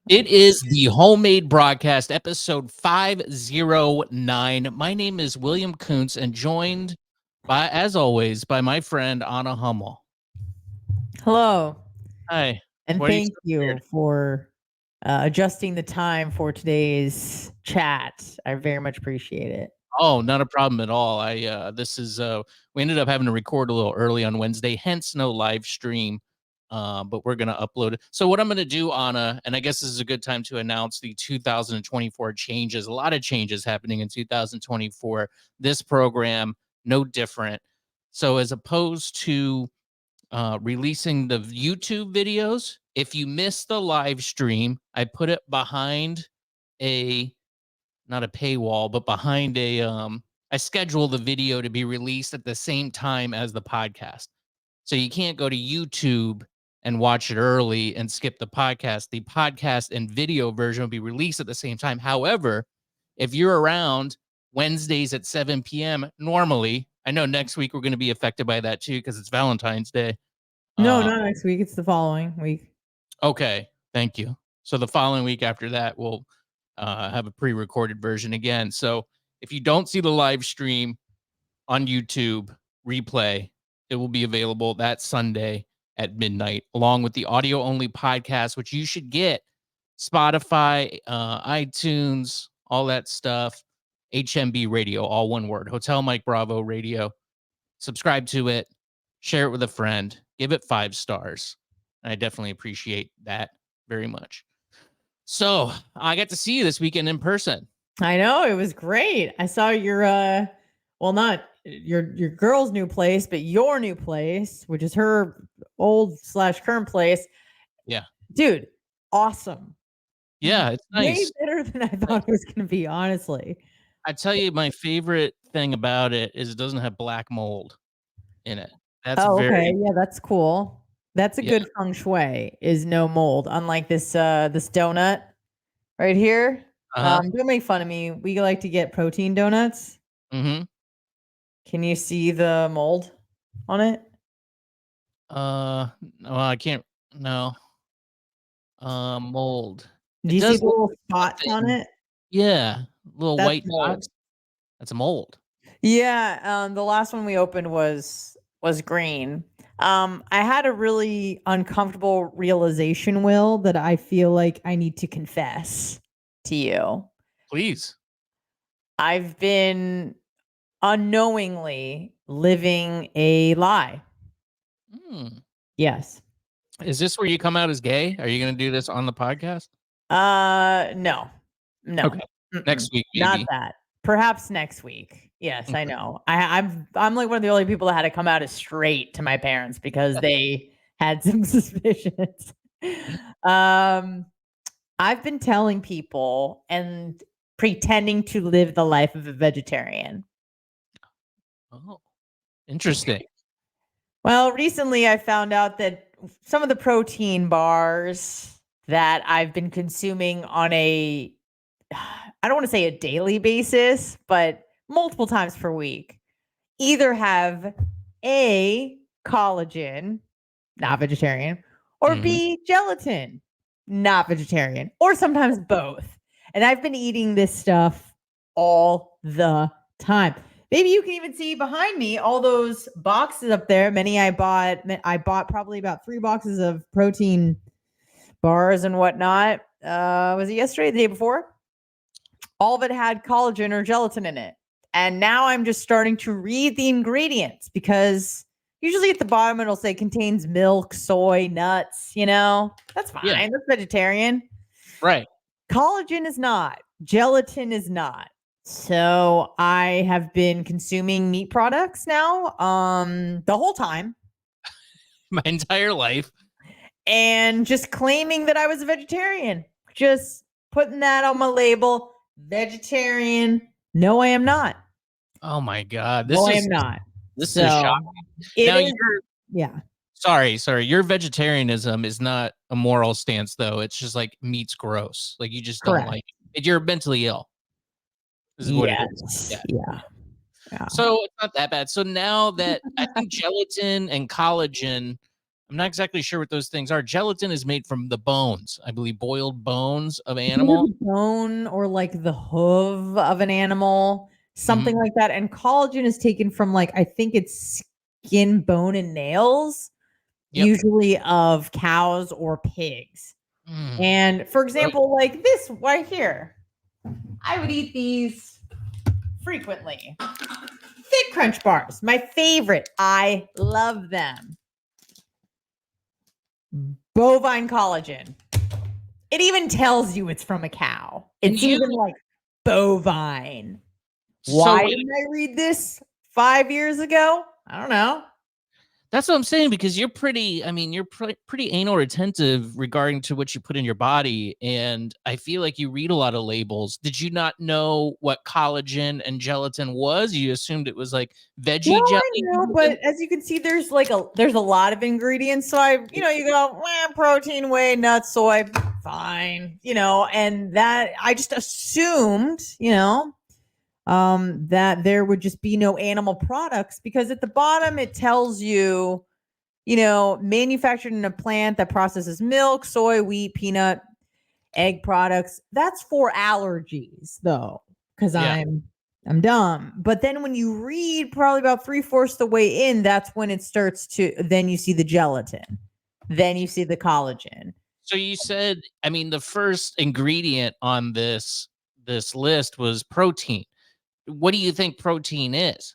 It is the homemade broadcast, episode 509. My name is William Kuntz, and joined by, as always, by my friend Anna Hummel. Hello, Hi. and Why are you thank so you weird? for adjusting the time for today's chat. I very much appreciate it. Oh, not a problem at all. We ended up having to record a little early on Wednesday, hence no live stream. But we're gonna upload it. So what I'm gonna do, Anna, and I guess this is a good time to announce the 2024 changes. A lot of changes happening in 2024. This program, no different. So as opposed to releasing the YouTube videos, if you miss the live stream, I put it behind a not a paywall, but behind I schedule the video to be released at the same time as the podcast. So you can't go to YouTube and watch it early and skip the podcast. The podcast and video version will be released at the same time. However, if you're around Wednesdays at 7 p.m., normally, I know next week we're going to be affected by that too because it's Valentine's Day. No, Uh, not next week. It's the following week. okay, thank you. So the following week after that, we'll have a pre-recorded version again. So if you don't see the live stream on YouTube replay, it will be available that Sunday at midnight, along with the audio-only podcast, which you should get Spotify, iTunes, all that stuff. HMBradio, all one word. Hotel Mike Bravo Radio. Subscribe to it. Share it with a friend. Give it 5 stars. I definitely appreciate that very much. So I got to see you this weekend in person. I know, it was great. I saw your well, not your girl's new place, but your new place, which is her old/current place. Yeah. Dude, awesome. Yeah, it's Way nice. better than I thought it was going to be, honestly. I tell you, my favorite thing about it is it doesn't have black mold in it. That's Oh, very okay. Yeah, that's cool. That's a yeah. good feng shui, is no mold, unlike this this donut right here. Uh-huh. Don't make fun of me. We like to get protein donuts. Mm-hmm. Can you see the mold on it? Well, I can't no. Mold. Do It you see does the look little like spots on something. it? Yeah, little That's white mold. dots. That's a mold. Yeah, the last one we opened was green. I had a really uncomfortable realization, Will, that I feel like I need to confess to you. Please. I've been unknowingly living a lie. Yes. Is this where you come out as gay? Are you going to do this on the podcast? No. Okay. Next week, Not maybe. that. Perhaps next week. Yes, I know. I'm like one of the only people that had to come out as straight to my parents because they had some suspicions. I've been telling people and pretending to live the life of a vegetarian. Oh, interesting. Well, recently I found out that some of the protein bars that I've been consuming on I don't want to say a daily basis, but multiple times per week, either have A, collagen, not vegetarian, or B, gelatin, not vegetarian, or sometimes both. And I've been eating this stuff all the time. Maybe you can even see behind me all those boxes up there. Many I bought probably about 3 boxes of protein bars and whatnot. Was it yesterday, the day before? All of it had collagen or gelatin in it. And now I'm just starting to read the ingredients because usually at the bottom it'll say contains milk, soy, nuts, That's fine. Yeah. That's vegetarian. Right. Collagen is not. Gelatin is not. So I have been consuming meat products now the whole time. My entire life. And just claiming that I was a vegetarian. Just putting that on my label. Vegetarian. No, I am not. Oh my God. I am not. This is shocking. Yeah. Sorry. Your vegetarianism is not a moral stance, though. It's just like meat's gross. Like you just don't like it. You're mentally ill. This is what it is. Yeah. So it's not that bad. So now that I think gelatin and collagen I'm not exactly sure what those things are. Gelatin is made from the bones, I believe, boiled bones of Either animal. the bone or like the hoof of an animal, something Mhm. like that. And collagen is taken from like, I think it's skin, bone, and nails, Yep. usually of cows or pigs. Mm. And for Right. example, like this right here, I would eat these frequently. Thick Crunch bars, my favorite. I love them. Bovine collagen. It even tells you it's from a cow. And It's even like bovine. so Why didn't I read this 5 years ago? I don't know. that's what I'm saying, because you're pretty, I mean, you're pretty anal retentive regarding to what you put in your body. And I feel like you read a lot of labels. Did you not know what collagen and gelatin was? You assumed it was like No, veggie I jelly? know, but as you can see, there's a lot of ingredients. So you go protein, whey, nuts, soy, fine, and that I just assumed, that there would just be no animal products because at the bottom it tells you, manufactured in a plant that processes milk, soy, wheat, peanut, egg products. That's for allergies though, because Yeah. I'm dumb. But then when you read probably about 3/4 the way in, that's when it starts to, then you see the gelatin, then you see the collagen. So you said, I mean, the first ingredient on this list was protein. What do you think protein is?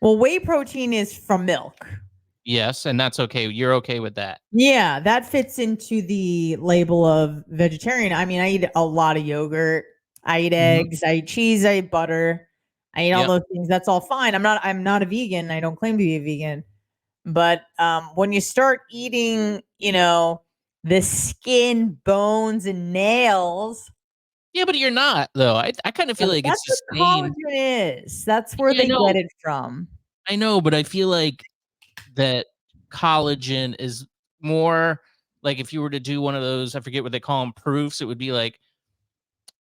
Well, whey protein is from milk. Yes, and that's okay. You're okay with that. Yeah, that fits into the label of vegetarian. I mean, I eat a lot of yogurt. I eat Mhm. eggs. I eat cheese. I eat butter. I eat all Yep. those things. That's all fine. I'm not a vegan. I don't claim to be a vegan. But when you start eating, the skin, bones, and nails, Yeah, but you're not though. I kind of feel like that's it's the what same. collagen is. That's where Yeah, they get it from. I know, but I feel like that collagen is more like if you were to do one of those, I forget what they call them, proofs, it would be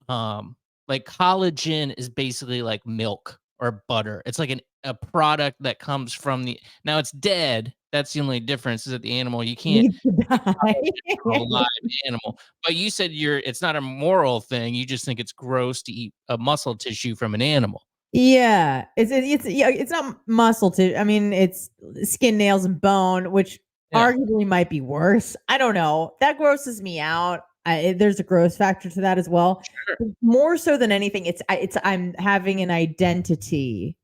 um like collagen is basically like milk or butter. It's like a product that comes from the, now it's dead. That's the only difference, is that the animal, you can't Needs to get die. collagen from a live animal. But you said it's not a moral thing. You just think it's gross to eat a muscle tissue from an animal. Yeah, it's not muscle tissue. I mean, it's skin, nails, and bone, which Yeah. arguably might be worse. I don't know. That grosses me out. There's a gross factor to that as well. Sure. More so than anything, I'm having an identity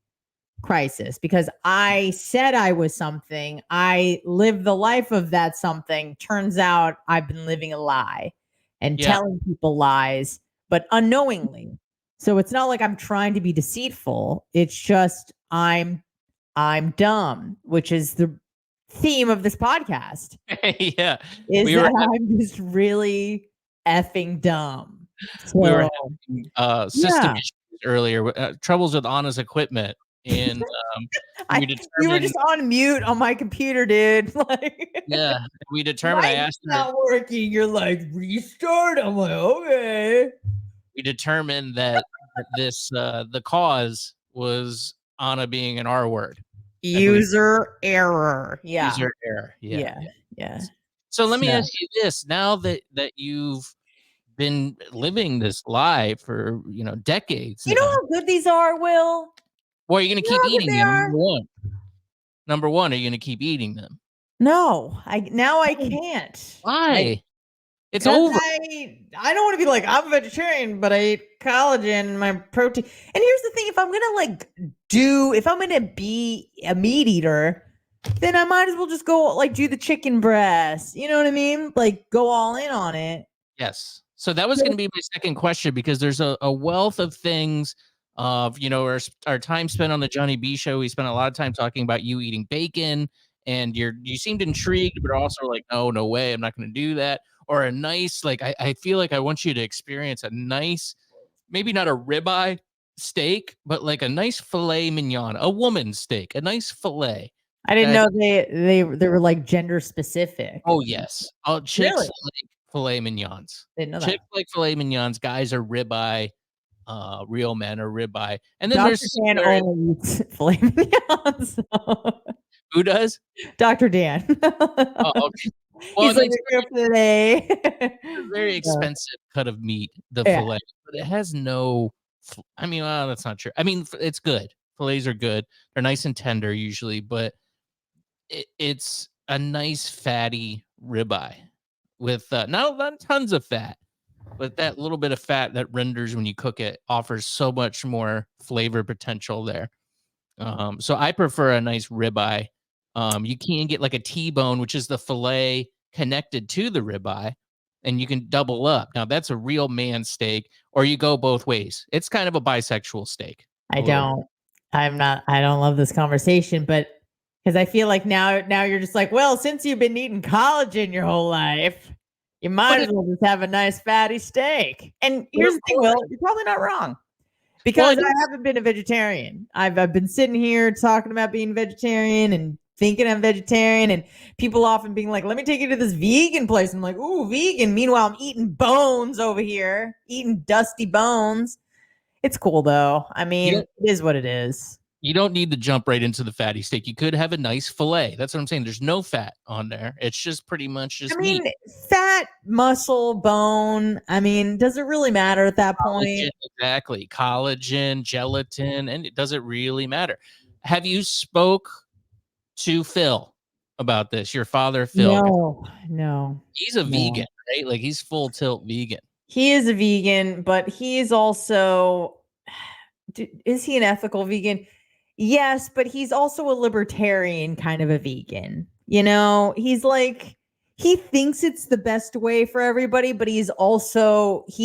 crisis because I said I was something. I lived the life of that something. Turns out I've been living a lie and Yeah. telling people lies, but unknowingly. So it's not like I'm trying to be deceitful. It's just I'm dumb, which is the theme of this podcast. Yeah. Is We were that I'm just really effing dumb. we were So having system yeah. issues earlier, troubles with Anna's equipment, and we You were determined, just on mute on my computer, dude. Like yeah, we determined. I mic's asked her. not working. You're like, restart. I'm like, okay. We determined that this the cause was Anna being an R word. I believe User error. Yeah. user error. Yeah, Yeah. yeah. Yeah. So let me So ask you this: now that you've been living this lie for decades you know now, how good these are, Will? well, are you going to You know keep how good eating they them? are? Number one, are you going to keep eating them? No, I can't. Like, Why? It's because over. I don't want to be like, I'm a vegetarian, but I eat collagen and my protein. And here's the thing, if I'm gonna be a meat eater, then I might as well just go like do the chicken breast. You know what I mean? Like go all in on it. Yes. So that was going to be my second question, because there's a wealth of things of, our time spent on the Johnny B show. We spent a lot of time talking about you eating bacon, and you seemed intrigued, but also like, no way, I'm not going to do that. Or a nice, like, I feel like I want you to experience a nice, maybe not a ribeye steak, but like a nice filet mignon, a woman's steak, a nice filet. I didn't That, know they were like gender specific. oh yes, chicks Really? like filet mignons. Didn't know that. Chicks like filet mignons. Guys are ribeye. Real men are ribeye. And then Dr. there's Dan where only eats filet mignon. So. Who does? Dr. Dan. Oh, okay. Well, I He's like, mean, "We're here for the day." a very expensive cut of meat, the Yeah, fillet, but it has no I mean, well, that's not true. I mean, it's good. Fillets are good. They're nice and tender usually, but it's a nice fatty ribeye with, not tons of fat, but that little bit of fat that renders when you cook it offers so much more flavor potential there. So I prefer a nice ribeye. You can get like a T-bone, which is the fillet connected to the ribeye, and you can double up. Now that's a real man steak, or you go both ways. It's kind of a bisexual steak, I a little bit. don't. I don't love this conversation, but because I feel like now you're just like, well, since you've been eating collagen your whole life, you But might as it, well just have a nice fatty steak. And but here's of the thing, Will, course, you're probably not wrong. well, I Because I don't. haven't been a vegetarian. I've been sitting here talking about being vegetarian and thinking I'm vegetarian, and people often being like, "Let me take you to this vegan place." I'm like, "Ooh, vegan." Meanwhile, I'm eating bones over here, eating dusty bones. It's cool though. I You mean, don't. it is what it is. You don't need to jump right into the fatty steak. You could have a nice fillet. That's what I'm saying. There's no fat on there. It's just pretty much I just meat. mean, fat, muscle, bone. I mean, does it really matter at that Collagen, point? exactly. Collagen, gelatin, and it doesn't really matter. Have you spoke to Phil about this? Your father, Phil. No, no, He's a vegan, no. right? Like he's full tilt vegan. He is a vegan, but he's also is he an ethical vegan? Yes, but he's also a libertarian kind of a vegan. You know, he's like he thinks it's the best way for everybody, but he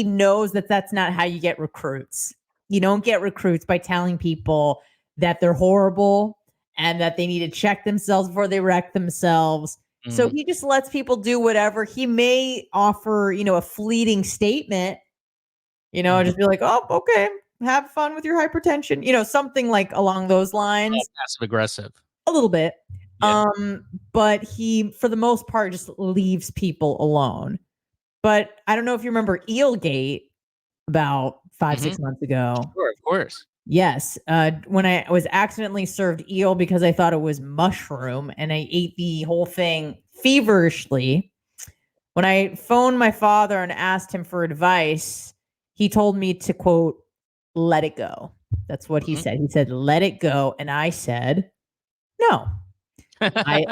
knows that that's not how you get recruits. You don't get recruits by telling people that they're horrible and that they need to check themselves before they wreck themselves. So Mm, he just lets people do whatever. He may offer, a fleeting statement, mhm. just be like, "Oh, okay, have fun with your hypertension," something like along those Oh, lines, passive aggressive. a little bit. Yeah. But he, for the most part, just leaves people alone. But I don't know if you remember Eelgate about 5, Hmm. 6 months ago. Sure, of course. Yes, when I was accidentally served eel because I thought it was mushroom, and I ate the whole thing feverishly. When I phoned my father and asked him for advice, he told me to quote, "Let it go." That's what he Mhm. said. He said, "Let it go." And I said, "No." I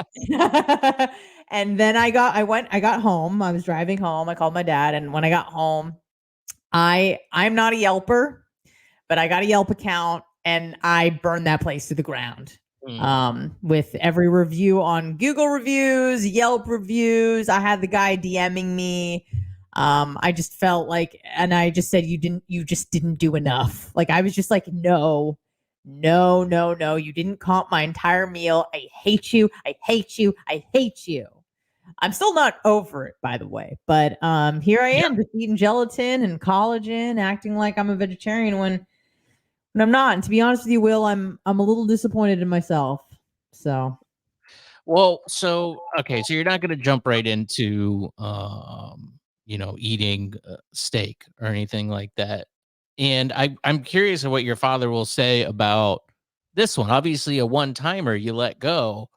and then I got home. I was driving home. I called my dad, and when I got home, I'm not a Yelper, but I got a Yelp account and I burned that place to the ground. Mm. With every review on Google reviews, Yelp reviews, I had the guy DMing me. I just felt like, and I just said, you just didn't do enough. Like, I was just like, no, no, no, no, you didn't comp my entire meal. I hate you. I hate you. I hate you. I'm still not over it, by the way. But here I Yeah. am, just eating gelatin and collagen, acting like I'm a vegetarian when I'm not. And to be honest with you, Will, I'm a little disappointed in myself. So Well, so okay, so you're not going to jump right into eating steak or anything like that. And I'm curious of what your father will say about this one. Obviously a one-timer you let go.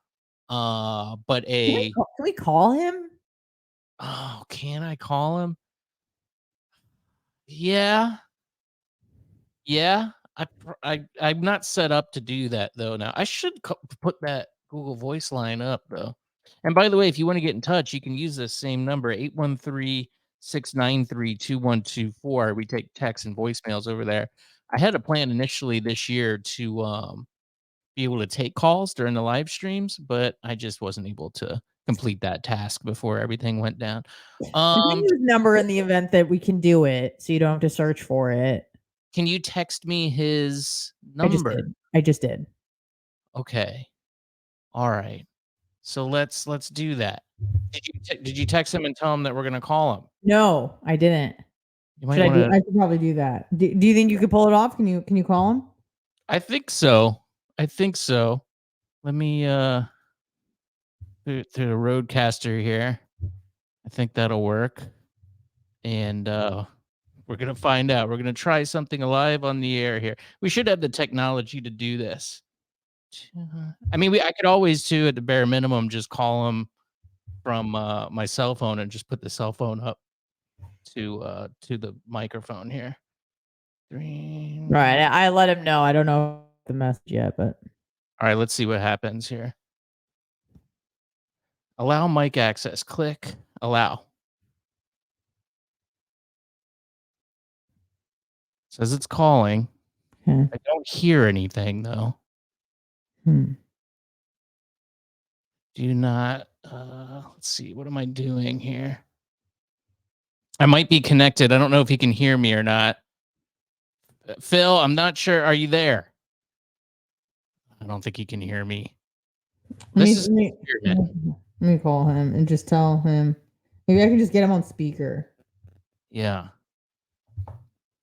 But a can we call him? oh, can I call him? Yeah. Yeah. I'm not set up to do that though now. I should put that Google Voice line up though. And by the way, if you want to get in touch, you can use this same number 813-693-2124. We take texts and voicemails over there. I had a plan initially this year to be able to take calls during the live streams, but I just wasn't able to complete that task before everything went down. You can Um use number in the event that we can do it, so you don't have to search for it. can you text me his I just number? did. I just did. Okay. All right. So let's do that. Did you text him and tell him that we're gonna call him? No, I didn't. You might wanna. I should probably do that. Do you think you could pull it off? Can you call him? I think so. I think so. Let me through the roadcaster here. I think that'll work. And we're gonna find out. We're gonna try something live on the air here. We should have the technology to do this. I mean, I could always too, at the bare minimum, just call him from my cell phone and just put the cell phone up to the microphone here. Right. I let him know. I don't know the message yet, but All right, let's see what happens here. Allow mic access. Click allow. Says it's calling. okay. I don't hear anything though. Hmm. Do not. Let's see. What am I doing here? I might be connected. I don't know if he can hear me or not. Phil, I'm not sure. Are you there? I don't think he can hear me. This is Let me call him and just tell him. Maybe I can just get him on speaker. Yeah.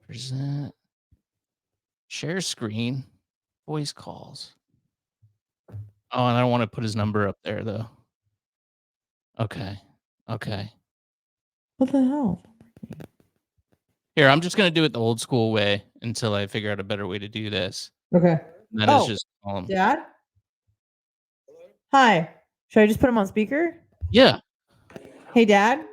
Present. Share screen. Voice calls. Oh, and I don't want to put his number up there though. Okay. Okay. What the hell? Here, I'm just gonna do it the old school way until I figure out a better way to do this. Okay. And that is just call him. Dad? Hi. Should I just put him on speaker? Yeah. Hey, Dad?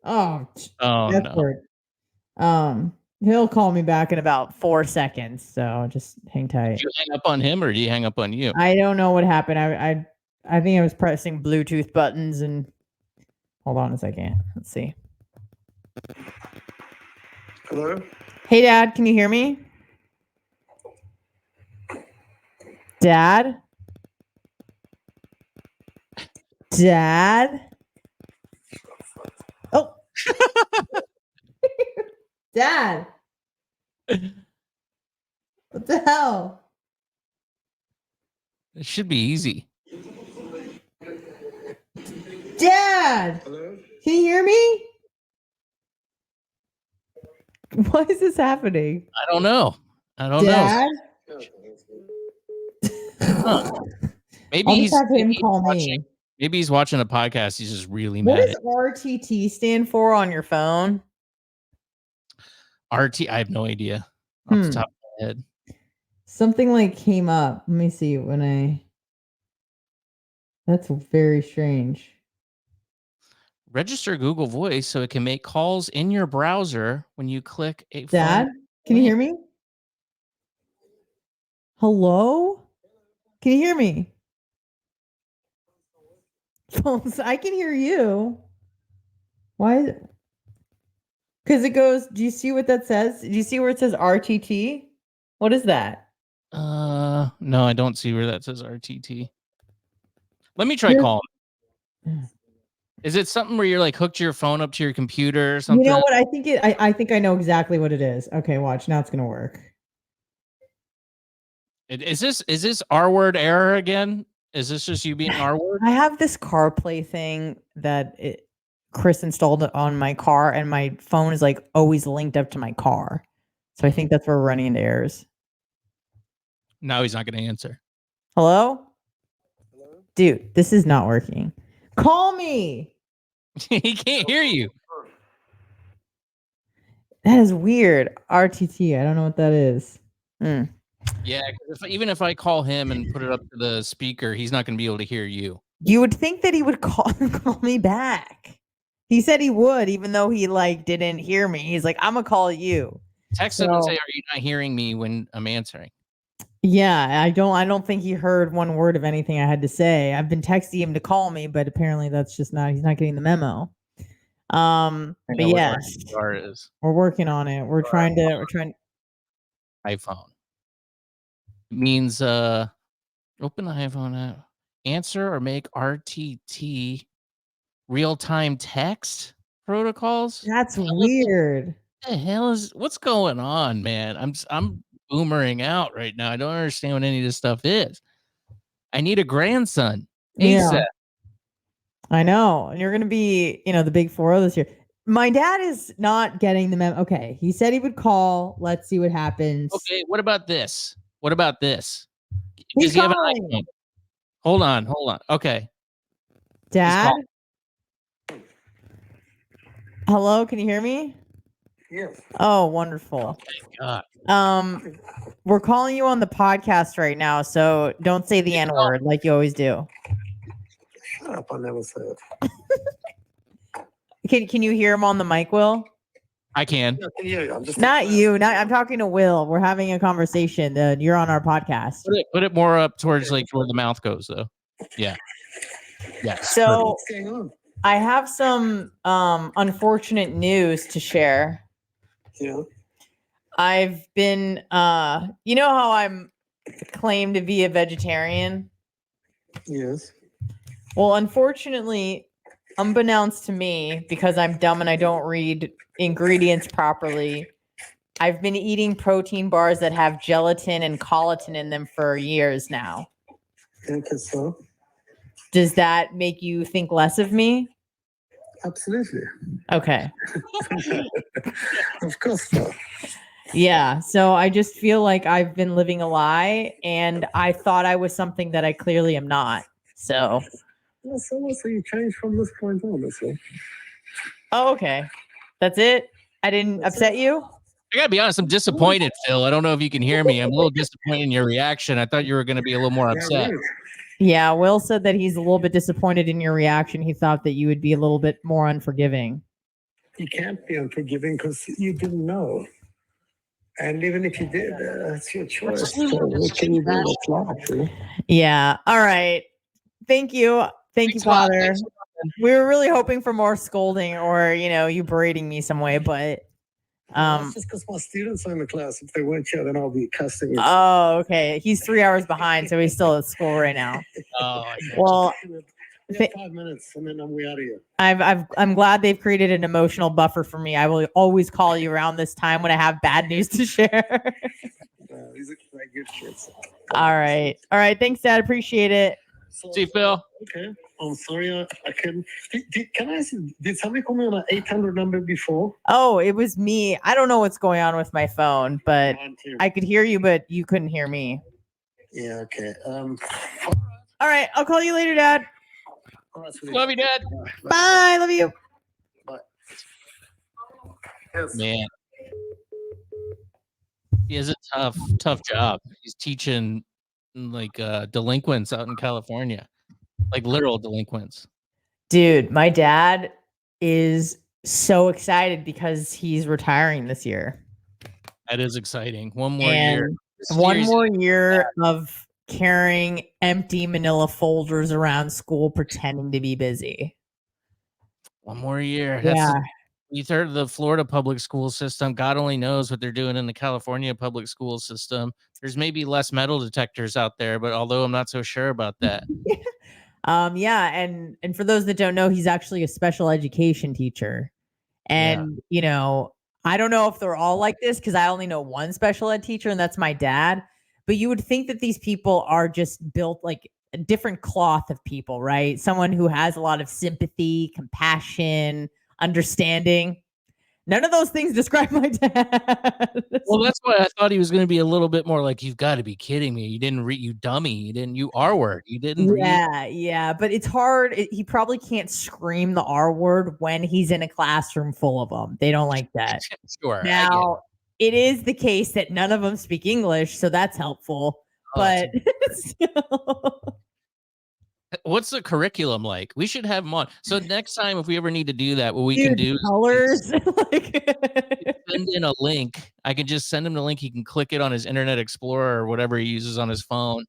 Oh, that's no. weird. He'll call me back in about 4 seconds, so just hang tight. Did you hang up on him or did he hang up on you? I don't know what happened. I think I was pressing Bluetooth buttons and hold on a second. Let's see. Hello? Hey, Dad, can you hear me? Dad? Dad? Oh. Dad. What the hell? It should be easy. Dad. Hello? Can you hear me? Why is this happening? I don't know. Dad? Huh. Maybe I'll he's just have him maybe call watching, me. maybe he's watching a podcast. He's just really What mad does at RTT stand for on your phone? RT. I have no idea off the top of my head. Something like came up. Let me see when I. That's very strange. Register Google Voice so it can make calls in your browser when you click a Dad, phone can you link. hear me? Hello? Can you hear me? Phones, I can hear you. Why? Because it goes, do you see what that says? Do you see where it says RTT? What is that? No, I don't see where that says RTT. Let me try Here- calling. Is it something where you're like hooked your phone up to your computer or You something? know what? I think I know exactly what it is. Okay, watch. Now it's gonna work. Is this R word error again? Is this just you being R word? I have this CarPlay thing that Chris installed on my car, and my phone is like always linked up to my car. So I think that's where we're running into errors. No, he's not going to answer. Hello? Dude, this is not working. Call me. He can't hear you. That is weird. RTT. I don't know what that is. Yeah, 'cause even if I call him and put it up to the speaker, he's not going to be able to hear you. You would think that he would call me back. He said he would, even though he like didn't hear me. He's like, I'm gonna call you. Text him and say, "Are you not hearing me when I'm answering?" Yeah, I don't think he heard one word of anything I had to say. I've been texting him to call me, but apparently that's just not he's not getting the memo. But yes, we're working on it. We're trying iPhone. It means open the iPhone app. Answer or make RTT real-time text protocols? That's weird. What the hell is what's going on, man? I'm boomering out right now. I don't understand what any of this stuff is. I need a grandson. ASAP. Yeah. I know. And you're gonna be, the big 4-0 this year. My dad is not getting the memo. Okay. He said he would call. Let's see what happens. Okay, what about this? What about this? He's Does he have an calling. iPhone? Hold on. Okay. Dad? Hello, can you hear me? Yes. Oh, wonderful. Thank God. We're calling you on the podcast right now, so don't say the N word like you always do. Shut up! I never said. Can you hear him on the mic, Will? I can. Yeah, I can hear you. I'm just Not you. Not I'm talking to Will. We're having a conversation. You're on our podcast. Put it more up towards like where the mouth goes, though. Yeah. Yes. So What's going on? I have some unfortunate news to share. Yeah. I've been you know how I'm claimed to be a vegetarian? Yes. Well, unfortunately, unbeknownst to me, because I'm dumb and I don't read ingredients properly, I've been eating protein bars that have gelatin and collagen in them for years now. Okay, so Does that make you think less of me? absolutely. Okay. Of course not. Yeah. So I just feel like I've been living a lie and I thought I was something that I clearly am not. So. Well, so you changed from this point on, that's all. Oh, okay. That's it? I didn't upset you? I gotta be honest, I'm disappointed, Phil. I don't know if you can hear me. I'm a little disappointed in your reaction. I thought you were going to be a little more upset. Yeah, Will said that he's a little bit disappointed in your reaction. He thought that you would be a little bit more unforgiving. You can't be unforgiving because you didn't know. And even if you did, it's your choice. So what can you do? That's life, Yeah. All right. Thank you. Thank you, Father. We were really hoping for more scolding or, you berating me some way, but that's just because my students are in the class. If they weren't here, then I'll be cussing. Oh, okay. He's 3 hours behind, so he's still at school right now. Oh, well, 5 minutes, and then we're out of here. I'm glad they've created an emotional buffer for me. I will always call you around this time when I have bad news to share. These are like good kids. All right. Thanks, Dad. Appreciate it. See you, Phil. Okay. I'm sorry, I couldn't. Can I ask you, did somebody call me on an 800 number before? Oh, it was me. I don't know what's going on with my phone, but I could hear you, but you couldn't hear me. Yeah, okay. All right. I'll call you later, Dad. Love you, Dad. Bye. Love you. Bye. Yes. Man. He has a tough job. He's teaching like delinquents out in California, like literal delinquents. Dude, my dad is so excited because he's retiring this year. That is exciting. One more year. One more year of carrying empty manila folders around school pretending to be busy. One more year. Yeah. You heard the Florida public school system. God only knows what they're doing in the California public school system. There's maybe less metal detectors out there, but although I'm not so sure about that. Yeah, and for those that don't know, he's actually a special education teacher. And I don't know if they're all like this because I only know one special ed teacher, and that's my dad. But you would think that these people are just built like a different cloth of people, right? Someone who has a lot of sympathy, compassion, understanding. None of those things describe my dad. Well, that's why I thought he was going to be a little bit more like, you've got to be kidding me. You didn't read, you dummy. You R word. You didn't read. Yeah. But it's hard. He probably can't scream the R word when he's in a classroom full of them. They don't like that. Sure. Now, it is the case that none of them speak English, so that's helpful. But what's the curriculum like? We should have them on. So next time, if we ever need to do that, what we can do colors. Send in a link. I can just send him the link. He can click it on his Internet Explorer or whatever he uses on his phone,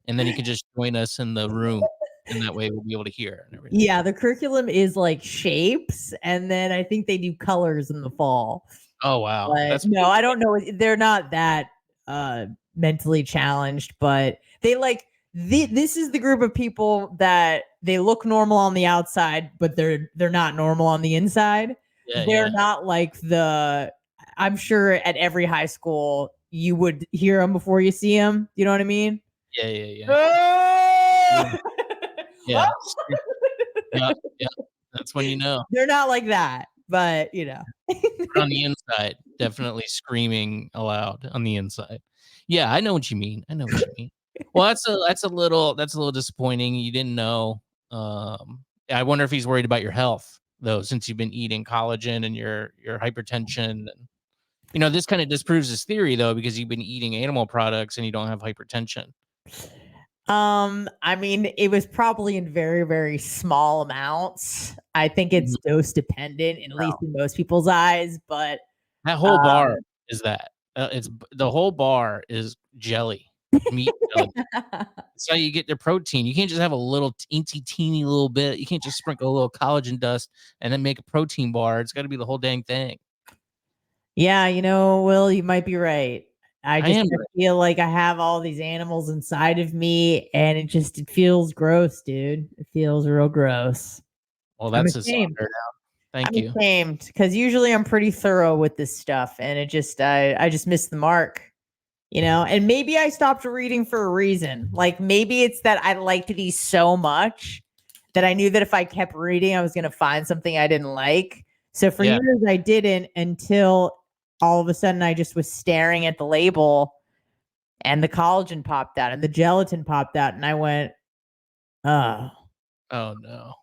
and then he can just join us in the room. And that way we'll be able to hear and everything. Yeah, the curriculum is like shapes, and then I think they do colors in the fall. Oh wow. No, I don't know. They're not that mentally challenged, but they like this is the group of people that they look normal on the outside, but they're not normal on the inside. They're not like I'm sure at every high school you would hear them before you see them. You know what I mean? Yeah. Oh! Yeah. That's when you know. They're not like that, but on the inside, definitely screaming aloud on the inside. Yeah, I know what you mean. Well, that's a little disappointing. You didn't know. I wonder if he's worried about your health though, since you've been eating collagen and your hypertension. This kind of disproves his theory though, because you've been eating animal products and you don't have hypertension. I mean, it was probably in very, very small amounts. I think it's dose dependent, at least in most people's eyes. But that whole bar is that. It's the whole bar is jelly, meat jelly. That's how you get the protein. You can't just have a little teeny little bit. You can't just sprinkle a little collagen dust and then make a protein bar. It's got to be the whole dang thing. Yeah, Will, you might be right. I feel like I have all these animals inside of me, and it feels gross, dude. It feels real gross. Well, that's a slaughter now. Thank you. I'm ashamed because usually I'm pretty thorough with this stuff, and I just missed the mark, And maybe I stopped reading for a reason. Like maybe it's that I liked these so much that I knew that if I kept reading, I was going to find something I didn't like. So for years I didn't, until all of a sudden I just was staring at the label and the collagen popped out and the gelatin popped out. And I went, oh no.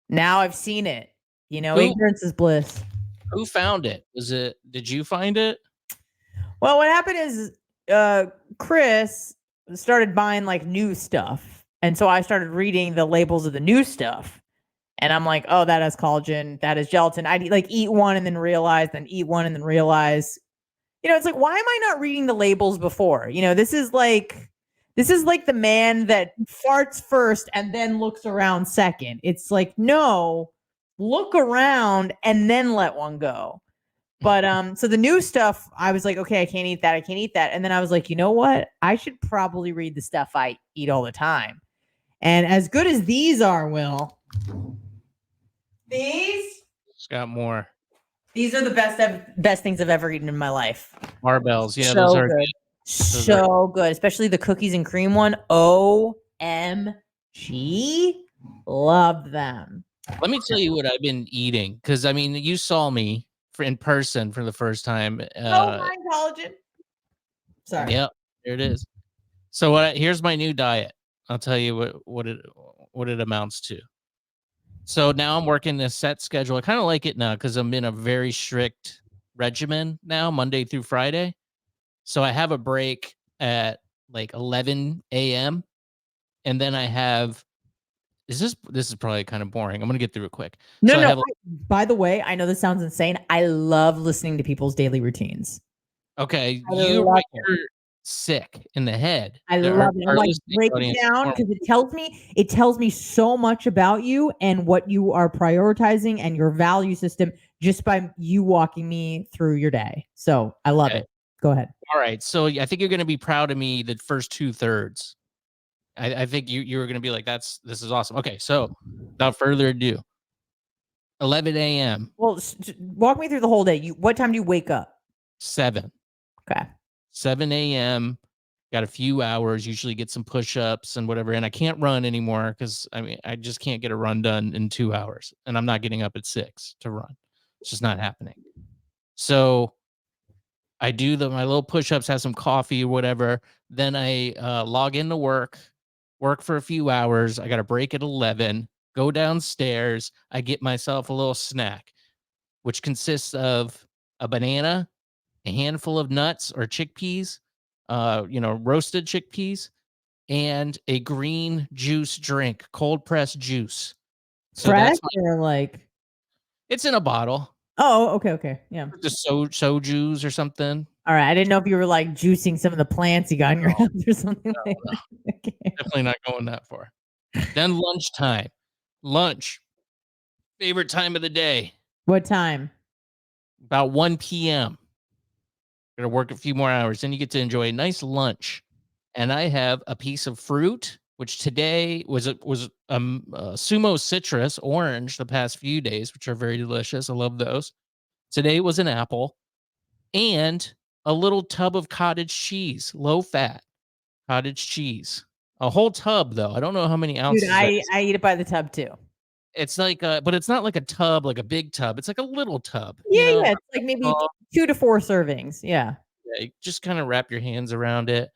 Now I've seen it. Ignorance is bliss. Who found it? Did you find it? Well, what happened is Chris started buying like new stuff. And so I started reading the labels of the new stuff. And I'm like, oh, that has collagen, that is gelatin. I'd eat one and then realize, then eat one and then realize. It's like, why am I not reading the labels before? This is like the man that farts first and then looks around second. It's like, no, look around and then let one go. But so the new stuff, I was like, okay, I can't eat that. And then I was like, you know what? I should probably read the stuff I eat all the time. And as good as these are, Will, these got more. These are the best things I've ever eaten in my life. Barbells, yeah, so those are good. So good, especially the cookies and cream one. OMG, love them. Let me tell you what I've been eating, because I mean, you saw me in person for the first time. Collagen. Sorry. Yep, there it is. So here's my new diet. I'll tell you what it amounts to. So now I'm working a set schedule. I kind of like it now because I'm in a very strict regimen now, Monday through Friday. So I have a break at like 11 a.m. And then I have, this is probably kind of boring. I'm going to get through it quick. By the way, I know this sounds insane. I love listening to people's daily routines. Okay. You're sick in the head. I love it. I'm like, break it down because it tells me so much about you and what you are prioritizing and your value system just by you walking me through your day. So I love it. Go ahead. All right. So I think you're going to be proud of me the first 2/3. I think you were going to be like, this is awesome. Okay. So without further ado, 11 a.m. Well, walk me through the whole day. What time do you wake up? 7. Okay. 7 a.m. Got a few hours, usually get some push-ups and whatever. And I can't run anymore because I just can't get a run done in 2 hours. And I'm not getting up at 6 to run. It's just not happening. So I do my little push-ups, have some coffee or whatever. Then I log into work for a few hours. I got a break at 11, go downstairs. I get myself a little snack, which consists of a banana, a handful of nuts or chickpeas, roasted chickpeas, and a green juice drink, cold pressed juice. So fresh or it's in a bottle. Oh, okay. Yeah. Just soju's or something. All right. I didn't know if you were like juicing some of the plants you got in your house or something like that. Okay. Definitely not going that far. Then lunchtime. Lunch. Favorite time of the day. What time? About 1 p.m. Gonna work a few more hours. Then you get to enjoy a nice lunch. And I have a piece of fruit, which today was Sumo citrus orange the past few days, which are very delicious. I love those. Today was an apple and a little tub of cottage cheese, low fat cottage cheese. A whole tub, though. I don't know how many ounces. Dude, I eat it by the tub too. It's like but it's not like a tub, like a big tub. It's like a little tub. Yeah. It's like maybe 2 to 4 servings. Yeah. You just kind of wrap your hands around it.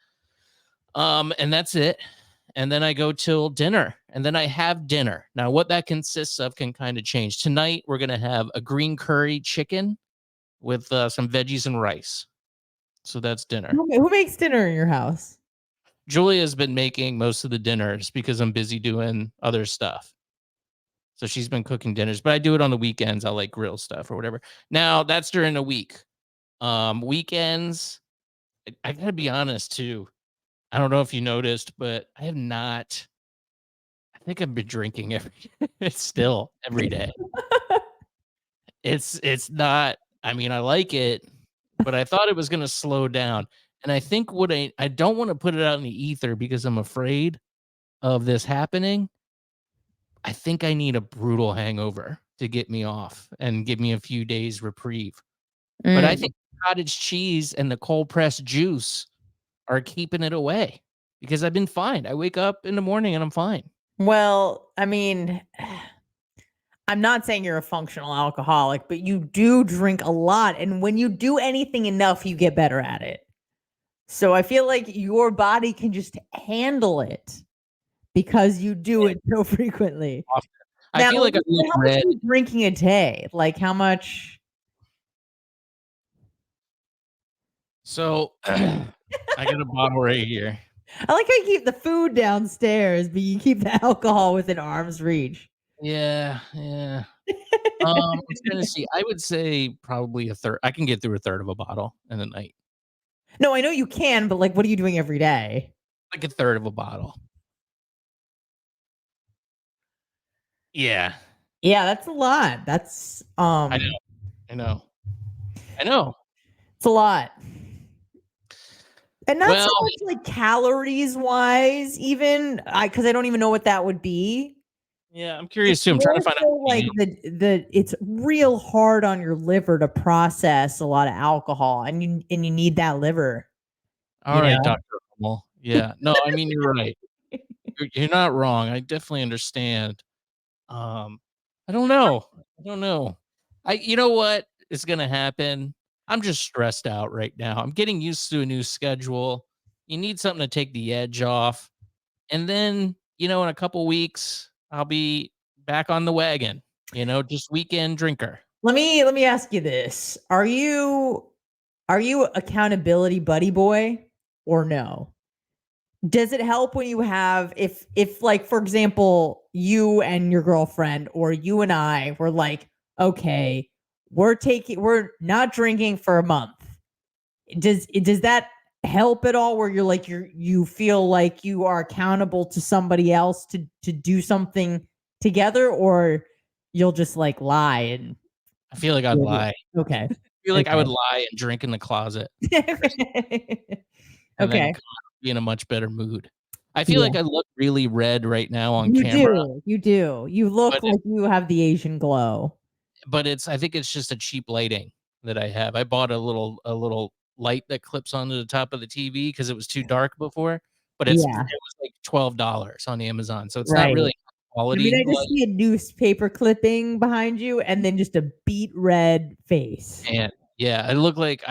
And that's it. And then I go till dinner, and then I have dinner. Now, what that consists of can kind of change. Tonight, we're going to have a green curry chicken with some veggies and rice. So that's dinner. Who makes dinner in your house? Julia's been making most of the dinners because I'm busy doing other stuff. So she's been cooking dinners, but I do it on the weekends. I'll like grill stuff or whatever. Now that's during the week. Weekends, I gotta be honest too. I don't know if you noticed, but I have not. I think I've been drinking still every day. It's not. I mean, I like it, but I thought it was gonna slow down. And I think what I don't want to put it out in the ether because I'm afraid of this happening. I think I need a brutal hangover to get me off and give me a few days reprieve. But I think cottage cheese and the cold pressed juice are keeping it away because I've been fine. I wake up in the morning and I'm fine. Well, I mean, I'm not saying you're a functional alcoholic, but you do drink a lot. And when you do anything enough, you get better at it. So I feel like your body can just handle it because you do it so frequently. Often. Now, I feel like I'm how much are you drinking a day? Like how much? So I got a bottle right here. I like how you keep the food downstairs, but you keep the alcohol within arm's reach. Yeah. I was gonna see. I would say probably a third. I can get through a third of a bottle in a night. No, I know you can, but like, what are you doing every day? Like a third of a bottle. Yeah. Yeah, that's a lot. That's I know. It's a lot. And not so Well, much like calories wise, even because I don't even know what that would be. yeah, I'm curious too. I'm trying to find out. Like it's real hard on your liver to process a lot of alcohol, and you need that liver. All right, Dr. Hummel. Yeah. No, I mean you're right. You're not wrong. I definitely understand. I don't know. You know what is gonna happen? I'm just stressed out right now. I'm getting used to a new schedule. You need something to take the edge off. And then, in a couple weeks, I'll be back on the wagon, just weekend drinker. Let me ask you this. Are you accountability buddy boy or no? Does it help when you have if like for example, you and your girlfriend or you and I were like, okay, we're not drinking for a month. Does that help at all where you're like you feel like you are accountable to somebody else to do something together, or you'll just like lie and I feel like I'd lie. Okay. I feel like I would lie and drink in the closet. And then be in a much better mood. I feel like I look really red right now on camera. You do. You look like you have the Asian glow. But I think it's just a cheap lighting that I have. I bought a little light that clips onto the top of the TV because it was too dark before. But it was like $12 on Amazon. So it's not really quality. I mean, I just see a newspaper clipping behind you and then just a beet red face. And yeah, I look like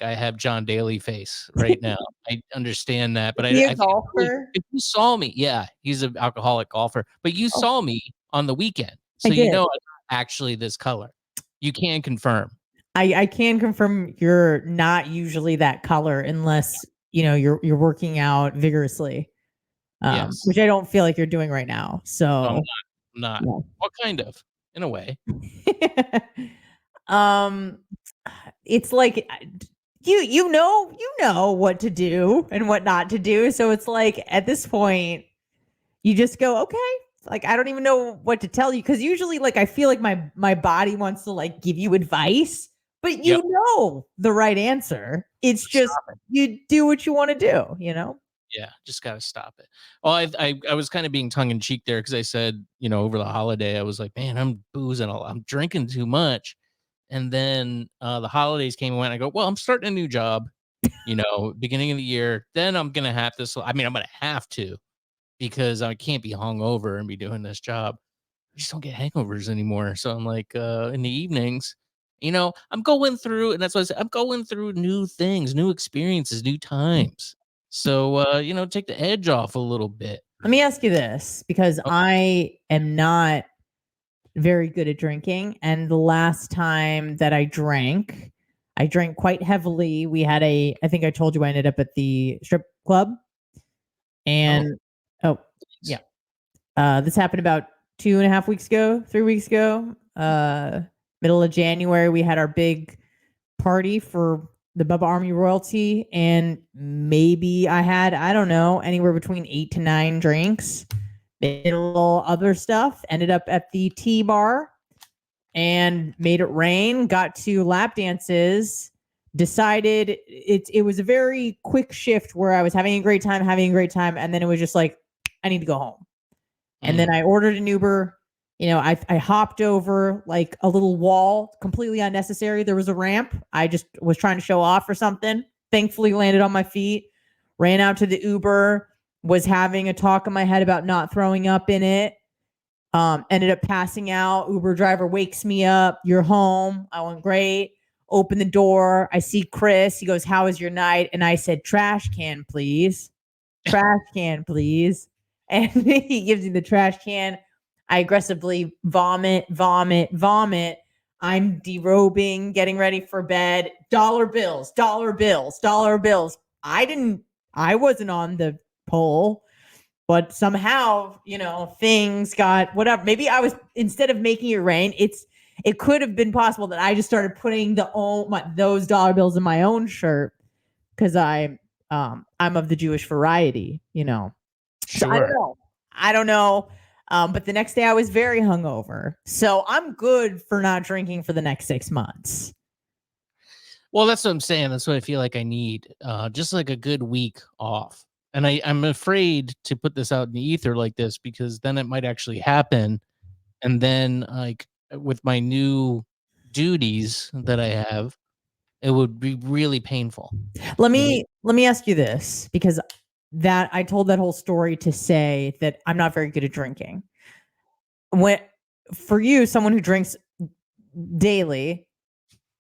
I have John Daly face right now. I understand that, but I golfer? If you saw me, yeah, he's an alcoholic golfer. But you saw me on the weekend, so I'm not actually this color. You can confirm. I can confirm you're not usually that color unless you're working out vigorously. Yes. Which I don't feel like you're doing right now. So No, I'm not. Yeah. What kind of? In a way. It's like you know what to do and what not to do. So it's like at this point, you just go, okay. Like I don't even know what to tell you because usually, like I feel like my body wants to like give you advice, but you know the right answer. It's just you do what you want to do. Yeah, just gotta stop it. Well, I was kind of being tongue in cheek there because I said, over the holiday, I was like, man, I'm boozing I'm drinking too much. And then the holidays came and went. I go, well, I'm starting a new job, beginning of the year. Then I'm gonna have to. I'm gonna have to because I can't be hungover and be doing this job. I just don't get hangovers anymore. So I'm like, in the evenings, I'm going through, and that's what I said. I'm going through new things, new experiences, new times. So, take the edge off a little bit. Let me ask you this, because I am not very good at drinking. And the last time that I drank, I drank quite heavily. We had I think I told you I ended up at the strip club. And yeah. This happened about 2.5 weeks ago, 3 weeks ago. Middle of January, we had our big party for the Bubba Army royalty, and maybe I had, I don't know, anywhere between 8 to 9 drinks. Did a little other stuff. Ended up at the T bar and made it rain. Got to lap dances. Decided it was a very quick shift where I was having a great time, and then it was just like, I need to go home. And then I ordered an Uber. You know, I hopped over like a little wall, completely unnecessary. There was a ramp. I just was trying to show off or something. Thankfully landed on my feet, ran out to the Uber, was having a talk in my head about not throwing up in it. Ended up passing out. Uber driver wakes me up. You're home. I went, great. Open the door. I see Chris. He goes, how was your night? And I said, trash can, please. Trash can, please. And he gives me the trash can. I aggressively vomit. I'm derobing, getting ready for bed. Dollar bills. I wasn't on the pole, but somehow, you know, things got whatever. Maybe I was, instead of making it rain, it could have been possible that I just started putting those dollar bills in my own shirt because I'm of the Jewish variety, you know. Sure. So I don't know. But the next day I was very hungover. So I'm good for not drinking for the next 6 months. Well, that's what I'm saying. That's what I feel like I need. Just like a good week off. And I'm afraid to put this out in the ether like this because then it might actually happen. And then like with my new duties that I have, it would be really painful. Let me ask you this, because that I told that whole story to say that I'm not very good at drinking. For you, someone who drinks daily,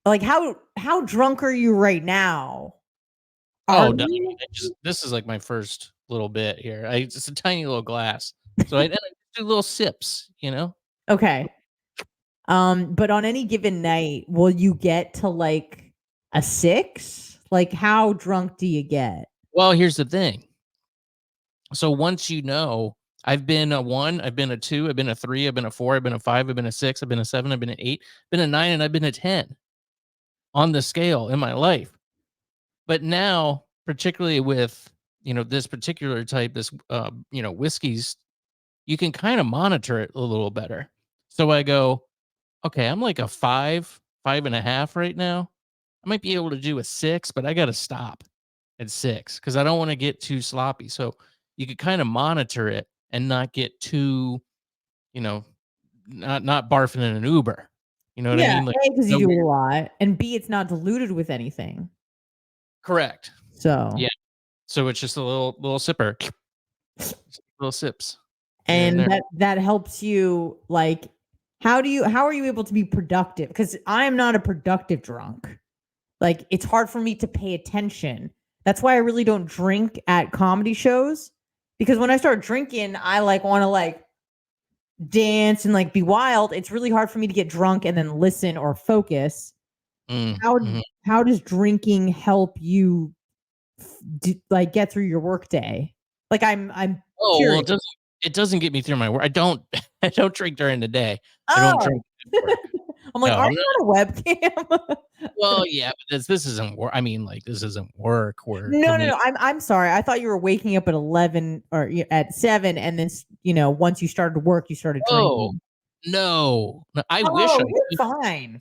like how drunk are you right now? This is like my first little bit here. It's a tiny little glass, so I do little sips, you know. Okay. But on any given night, will you get to like a 6? Like, how drunk do you get? Well, here's the thing. So once you know, I've been a 1, I've been a 2, I've been a 3, I've been a 4, I've been a 5, I've been a 6, I've been a 7, I've been an 8, I've been a 9, and I've been a 10 on the scale in my life. But now, particularly with, you know, this particular type, this, you know, whiskeys, you can kind of monitor it a little better. So I go, okay, I'm like a 5, 5.5 right now. I might be able to do a 6, but I got to stop at 6 because I don't want to get too sloppy. So you could kind of monitor it and not get too, you know, not barfing in an Uber. You know what I mean? Like, A, because you do a lot, and B, it's not diluted with anything. Correct. So yeah. So it's just a little sipper, little sips. And that helps you, like, how are you able to be productive? Because I am not a productive drunk. Like, it's hard for me to pay attention. That's why I really don't drink at comedy shows, because when I start drinking, I like want to like dance and like be wild. It's really hard for me to get drunk and then listen or focus. How does drinking help you like get through your workday? Like I'm curious. Well, it doesn't get me through my work. I don't drink during the day. Oh. I don't drink. I'm like, are you on a webcam? Well, yeah, but this isn't work. I mean, like, this isn't work. No. I'm sorry. I thought you were waking up at 11 or at 7, and then once you started work, you started drinking. No. I wish I could. Fine.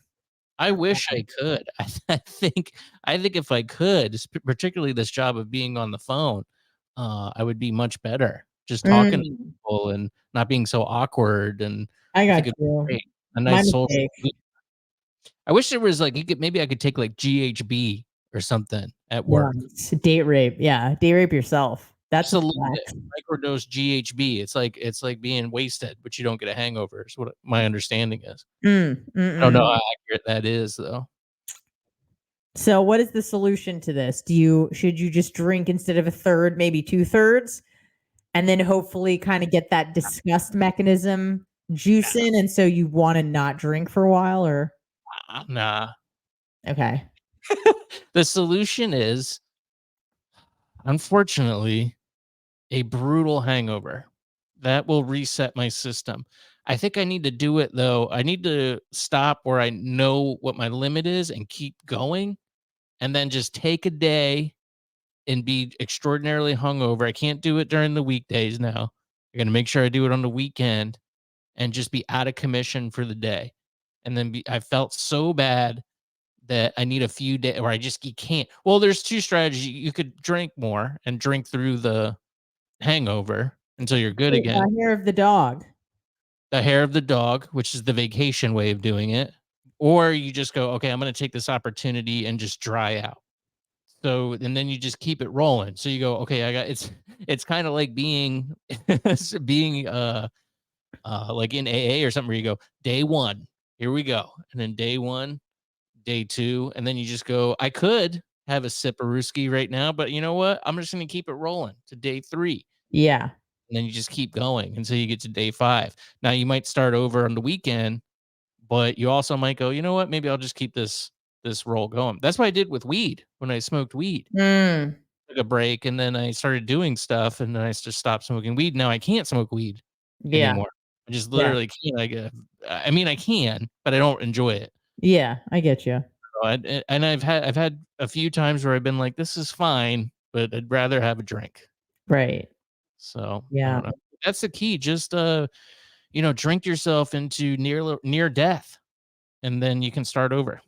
I wish I could. I think if I could, particularly this job of being on the phone, I would be much better. Just talking to people and not being so awkward. And I got you. Great. A nice social. I wish there was like maybe I could take like GHB or something at work. Date rape. Yeah, date rape yourself. That's a little bit. Microdose GHB. It's like being wasted, but you don't get a hangover. Is what my understanding is. I don't know how accurate that is, though. So, what is the solution to this? Should you just drink instead of a third, maybe 2/3, and then hopefully kind of get that disgust mechanism juicing, and so you want to not drink for a while, or nah. Okay. The solution is, unfortunately, a brutal hangover. That will reset my system. I think I need to do it, though. I need to stop where I know what my limit is and keep going, and then just take a day and be extraordinarily hungover. I can't do it during the weekdays now. I got to make sure I do it on the weekend and just be out of commission for the day. And then I felt so bad that I need a few days, or you can't. Well, there's two strategies. You could drink more and drink through the hangover until you're good again. Hair of the dog. The hair of the dog, which is the vacation way of doing it. Or you just go, okay, I'm going to take this opportunity and just dry out. So, and then you just keep it rolling. So you go, okay, it's kind of like being, being, like in AA or something where you go, day one, here we go. And then day one, day two. And then you just go, I could have a sip of Ruski right now, but you know what? I'm just going to keep it rolling to day three. Yeah. And then you just keep going until you get to day 5. Now you might start over on the weekend, but you also might go, you know what? Maybe I'll just keep this roll going. That's what I did with weed when I smoked weed. Took a break and then I started doing stuff and then I just stopped smoking weed. Now I can't smoke weed anymore. I just literally can't. I mean, I can, but I don't enjoy it. Yeah, I get you. And I've had a few times where I've been like, this is fine, but I'd rather have a drink. Right. So I Yeah. don't know. That's the key. Just drink yourself into near death, and then you can start over.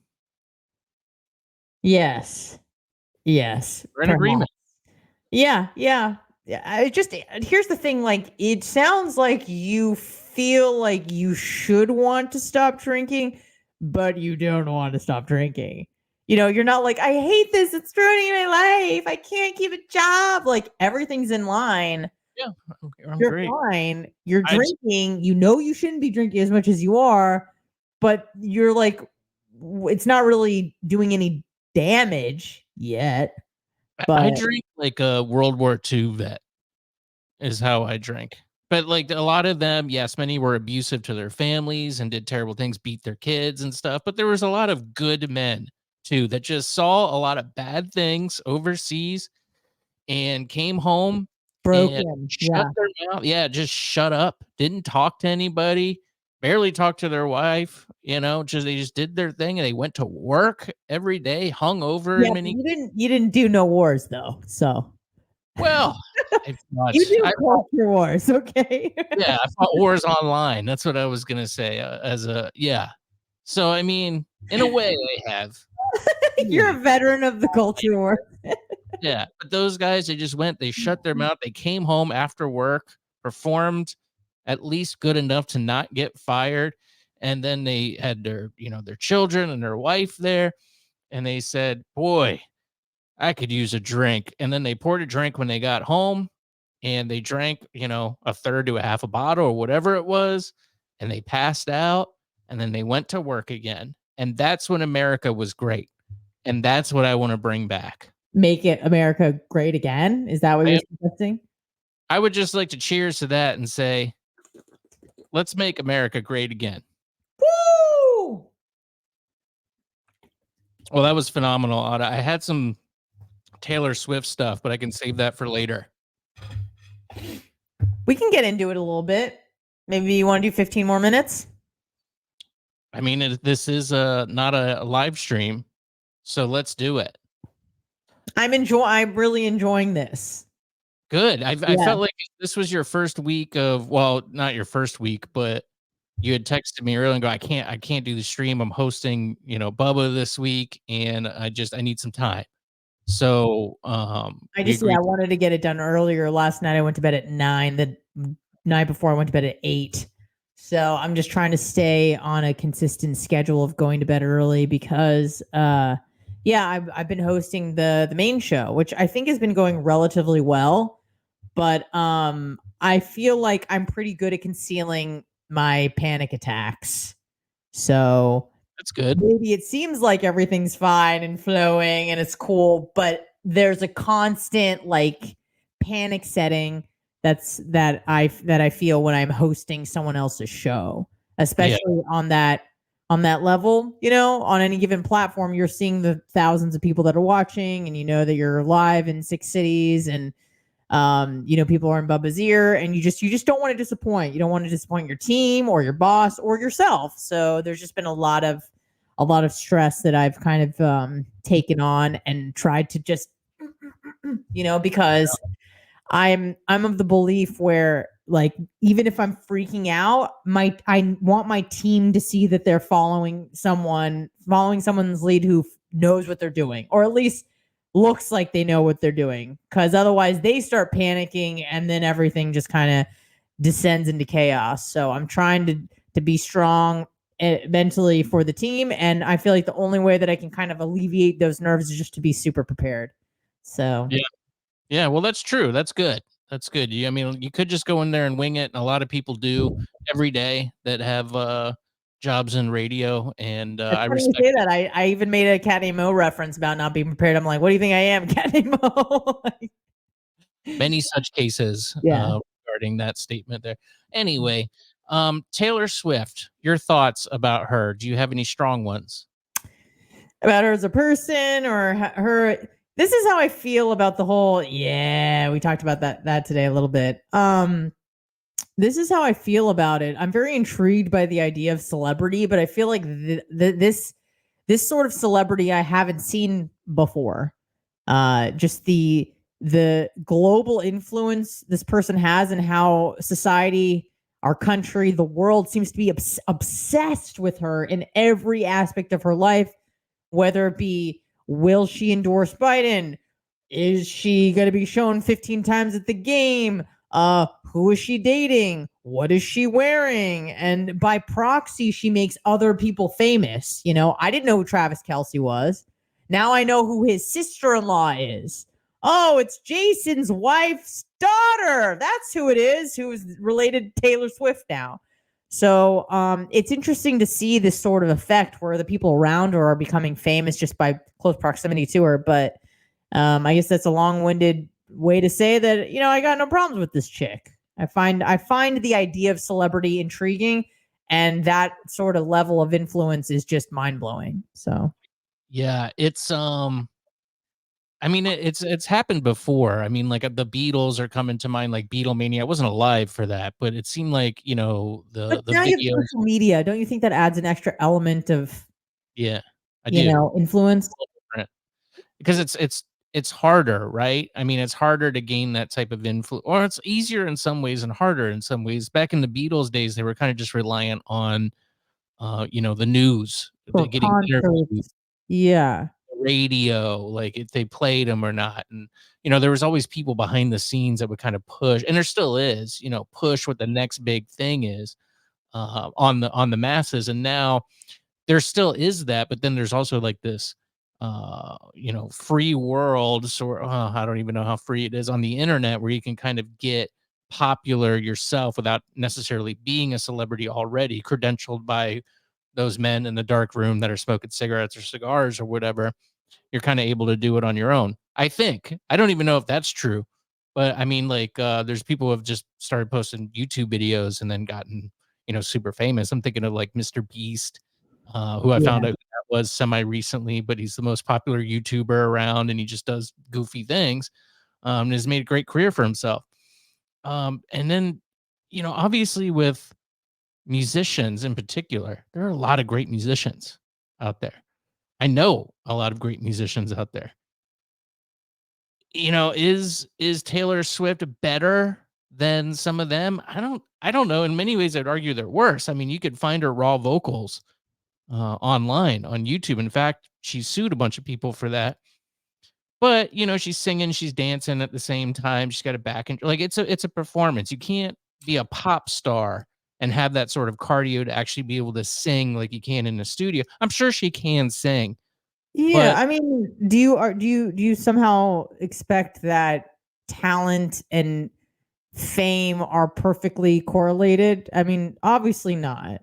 Yes. Yes. We're in agreement. Yeah. Here's the thing. Like, it sounds like you feel like you should want to stop drinking, but you don't want to stop drinking. You're not like, I hate this. It's ruining my life. I can't keep a job. Like, everything's in line. Yeah, I'm You're great. fine. You're drinking. You shouldn't be drinking as much as you are, but you're like, it's not really doing any damage yet. But I drink like a World War II vet is how I drink. But like a lot of them, yes, many were abusive to their families and did terrible things, beat their kids and stuff. But there was a lot of good men too that just saw a lot of bad things overseas and came home broken. shut their mouth. Yeah, just shut up. Didn't talk to anybody. Barely talked to their wife. They just did their thing and they went to work every day, hung over. Yeah, you didn't do no wars though. So well, you do culture wars, okay? Yeah, I fought wars online. That's what I was gonna say. So I mean, in a way, I have. You're a veteran of the culture war. Yeah, but those guys, they shut their mouth. They came home after work, performed at least good enough to not get fired, and then they had their children and their wife there, and they said, "Boy, I could use a drink." And then they poured a drink when they got home, and they drank, a third to a half a bottle or whatever it was, and they passed out, and then they went to work again. And that's when America was great. And that's what I want to bring back. Make it America great again? Is that what you're suggesting? I would just like to cheers to that and say, let's make America great again. Woo! Well, that was phenomenal. I had some Taylor Swift stuff, but I can save that for later. We can get into it a little bit. Maybe you want to do 15 more minutes? I mean, this is not a live stream, so let's do it. I'm really enjoying this. Good. I felt like this was your first week of, well, not your first week, but you had texted me earlier and go, I can't do the stream. I'm hosting, Bubba this week, and I need some time. So I wanted to get it done earlier. Last night I went to bed at 9. The night before I went to bed at 8. So I'm just trying to stay on a consistent schedule of going to bed early because I've been hosting the main show, which I think has been going relatively well. But I feel like I'm pretty good at concealing my panic attacks. So that's good. Maybe it seems like everything's fine and flowing and it's cool, but there's a constant like panic setting that I feel when I'm hosting someone else's show, especially on that on that level, on any given platform, you're seeing the thousands of people that are watching, and that you're live in 6 cities, and people are in Bubba's ear, and you just don't want to disappoint. You don't want to disappoint your team or your boss or yourself. So there's just been a lot of stress that I've kind of taken on and tried to just, because I'm of the belief where, like, even if I'm freaking out, I want my team to see that they're following someone's lead who knows what they're doing, or at least looks like they know what they're doing, because otherwise they start panicking and then everything just kind of descends into chaos. So I'm trying to be strong mentally for the team, and I feel like the only way that I can kind of alleviate those nerves is just to be super prepared. So yeah, well, that's true. That's good. I mean, you could just go in there and wing it, and a lot of people do every day that have jobs in radio, and I funny you respect say it. that. I even made a Cat Mo reference about not being prepared. I'm like, what do you think I am, Cat Mo? Many such cases Yeah. regarding that statement there. Anyway, Taylor Swift, your thoughts about her? Do you have any strong ones? About her as a person, or her. This is how I feel about the whole. Yeah, we talked about that today a little bit. This is how I feel about it. I'm very intrigued by the idea of celebrity, but I feel like this sort of celebrity I haven't seen before. Just the global influence this person has, and how society, our country, the world seems to be obsessed with her in every aspect of her life, whether it be, will she endorse Biden? Is she going to be shown 15 times at the game? Who is she dating? What is she wearing? And by proxy, she makes other people famous. I didn't know who Travis Kelce was. Now I know who his sister-in-law is. Oh, it's Jason's wife's daughter. That's who it is, who is related to Taylor Swift now. So it's interesting to see this sort of effect where the people around her are becoming famous just by close proximity to her. But I guess that's a long-winded way to say that, I got no problems with this chick. I find the idea of celebrity intriguing, and that sort of level of influence is just mind-blowing. So Yeah, it's I mean, it's happened before. I mean, like the Beatles are coming to mind, like Beatlemania. I wasn't alive for that, but it seemed like, but the now you have video. social media. Don't you think that adds an extra element of, Yeah, I do. influence? Different. Because it's harder, right? I mean, it's harder to gain that type of influence, or it's easier in some ways and harder in some ways. Back in the Beatles days, they were kind of just reliant on the news, For getting interviews, concerts. Yeah. radio, like if they played them or not. And there was always people behind the scenes that would kind of push, and there still is, push what the next big thing is on the masses. And now there still is that, but then there's also like this free world, so I don't even know how free it is on the internet, where you can kind of get popular yourself without necessarily being a celebrity already, credentialed by those men in the dark room that are smoking cigarettes or cigars or whatever. You're kind of able to do it on your own. I think. I don't even know if that's true, but I mean, like, there's people who have just started posting YouTube videos and then gotten, super famous. I'm thinking of like Mr. Beast, who I Yeah. found out who that was semi recently, but he's the most popular YouTuber around, and he just does goofy things, and has made a great career for himself. And then, obviously with musicians in particular, there are a lot of great musicians out there. I know a lot of great musicians out there. Is Taylor Swift better than some of them? I don't know. In many ways, I'd argue they're worse. I mean, you could find her raw vocals online on YouTube. In fact, she sued a bunch of people for that. But she's singing, she's dancing at the same time. She's got a back and like it's a performance. You can't be a pop star and have that sort of cardio to actually be able to sing like you can in the studio. I'm sure she can sing, Yeah, but I mean, do you somehow expect that talent and fame are perfectly correlated? I mean, obviously not.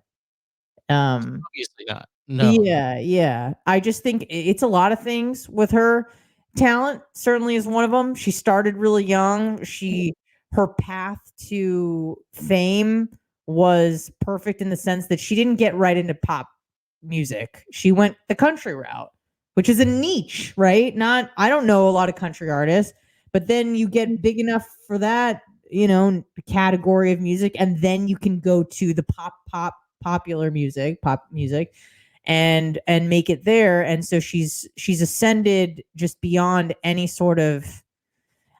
Um, obviously not. No. yeah. I just think it's a lot of things with her. Talent certainly is one of them. She started really young. Her path to fame was perfect in the sense that she didn't get right into pop music. She went the country route, which is a niche, right? I don't know a lot of country artists, but then you get big enough for that, category of music, and then you can go to the popular music, pop music, and make it there. And so she's ascended just beyond any sort of.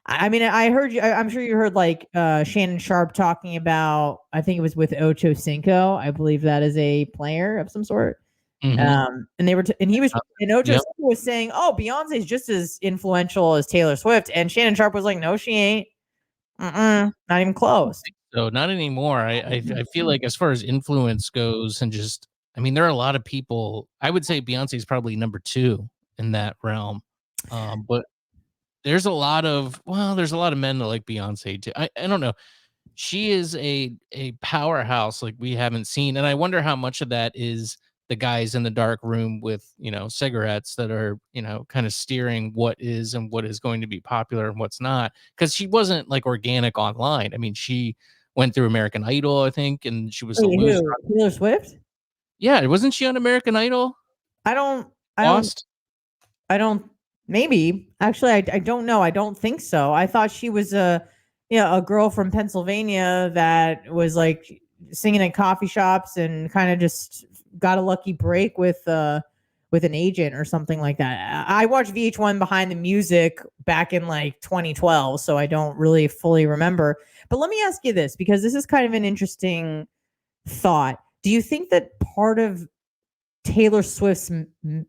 I mean, I heard you. I'm sure you heard like Shannon Sharp talking about. I think it was with Ocho Cinco. I believe that is a player of some sort. And they were, and he was, and Ocho Cinco was saying, "Oh, Beyonce is just as influential as Taylor Swift," and Shannon Sharp was like, "No, she ain't. Not even close." So not anymore. I feel like as far as influence goes, and just, I mean, there are a lot of people. I would say Beyonce is probably number 2 in that realm, but there's a lot of men that like Beyonce too. I don't know. She is a powerhouse like we haven't seen, and I wonder how much of that is the guys in the dark room with cigarettes that are kind of steering what is and what is going to be popular and what's not. Because she wasn't like organic online. I mean, she went through American Idol, I think, and she was a loser. Taylor Swift? Yeah, wasn't she on American Idol? I don't. Lost? I don't. Maybe actually, I don't know. I don't think so. I thought she was a girl from Pennsylvania that was like singing in coffee shops and kind of just got a lucky break with an agent or something like that. I watched VH1 Behind the Music back in like 2012, so I don't really fully remember. But let me ask you this, because this is kind of an interesting thought. Do you think that part of Taylor Swift's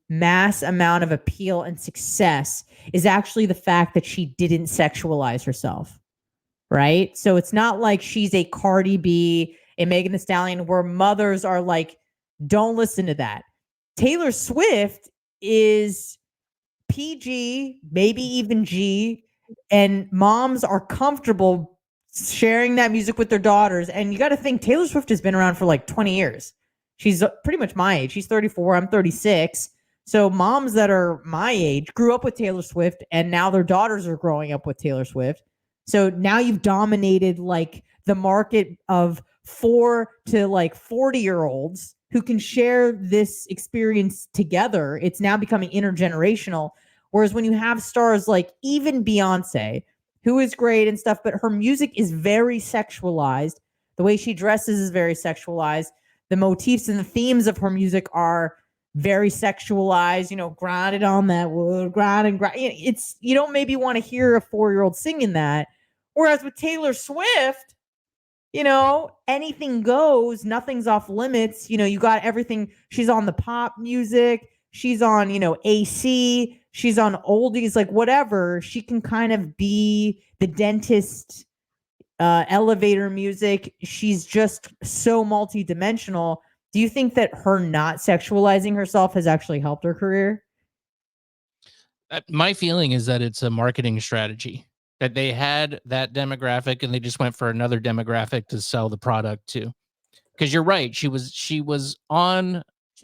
mass amount of appeal and success is actually the fact that she didn't sexualize herself, right? So it's not like she's a Cardi B, a Megan Thee Stallion, where mothers are like, don't listen to that. Taylor Swift is PG, maybe even G, and moms are comfortable sharing that music with their daughters. And you got to think Taylor Swift has been around for like 20 years. She's pretty much my age. She's 34. I'm 36. So moms that are my age grew up with Taylor Swift, and now their daughters are growing up with Taylor Swift. So now you've dominated like the market of 4 to like 40-year-olds who can share this experience together. It's now becoming intergenerational. Whereas when you have stars like even Beyonce, who is great and stuff, but her music is very sexualized. The way she dresses is very sexualized. The motifs and the themes of her music are very sexualized, grounded on that wood, grind. It's, you don't maybe want to hear a 4-year-old singing that. Whereas with Taylor Swift, anything goes, nothing's off limits. You got everything. She's on the pop music. She's on, AC. She's on oldies, like whatever. She can kind of be the dentist, elevator music. She's just so multidimensional. Do you think that her not sexualizing herself has actually helped her career? My feeling is that it's a marketing strategy, that they had that demographic and they just went for another demographic to sell the product to. Because you're right, she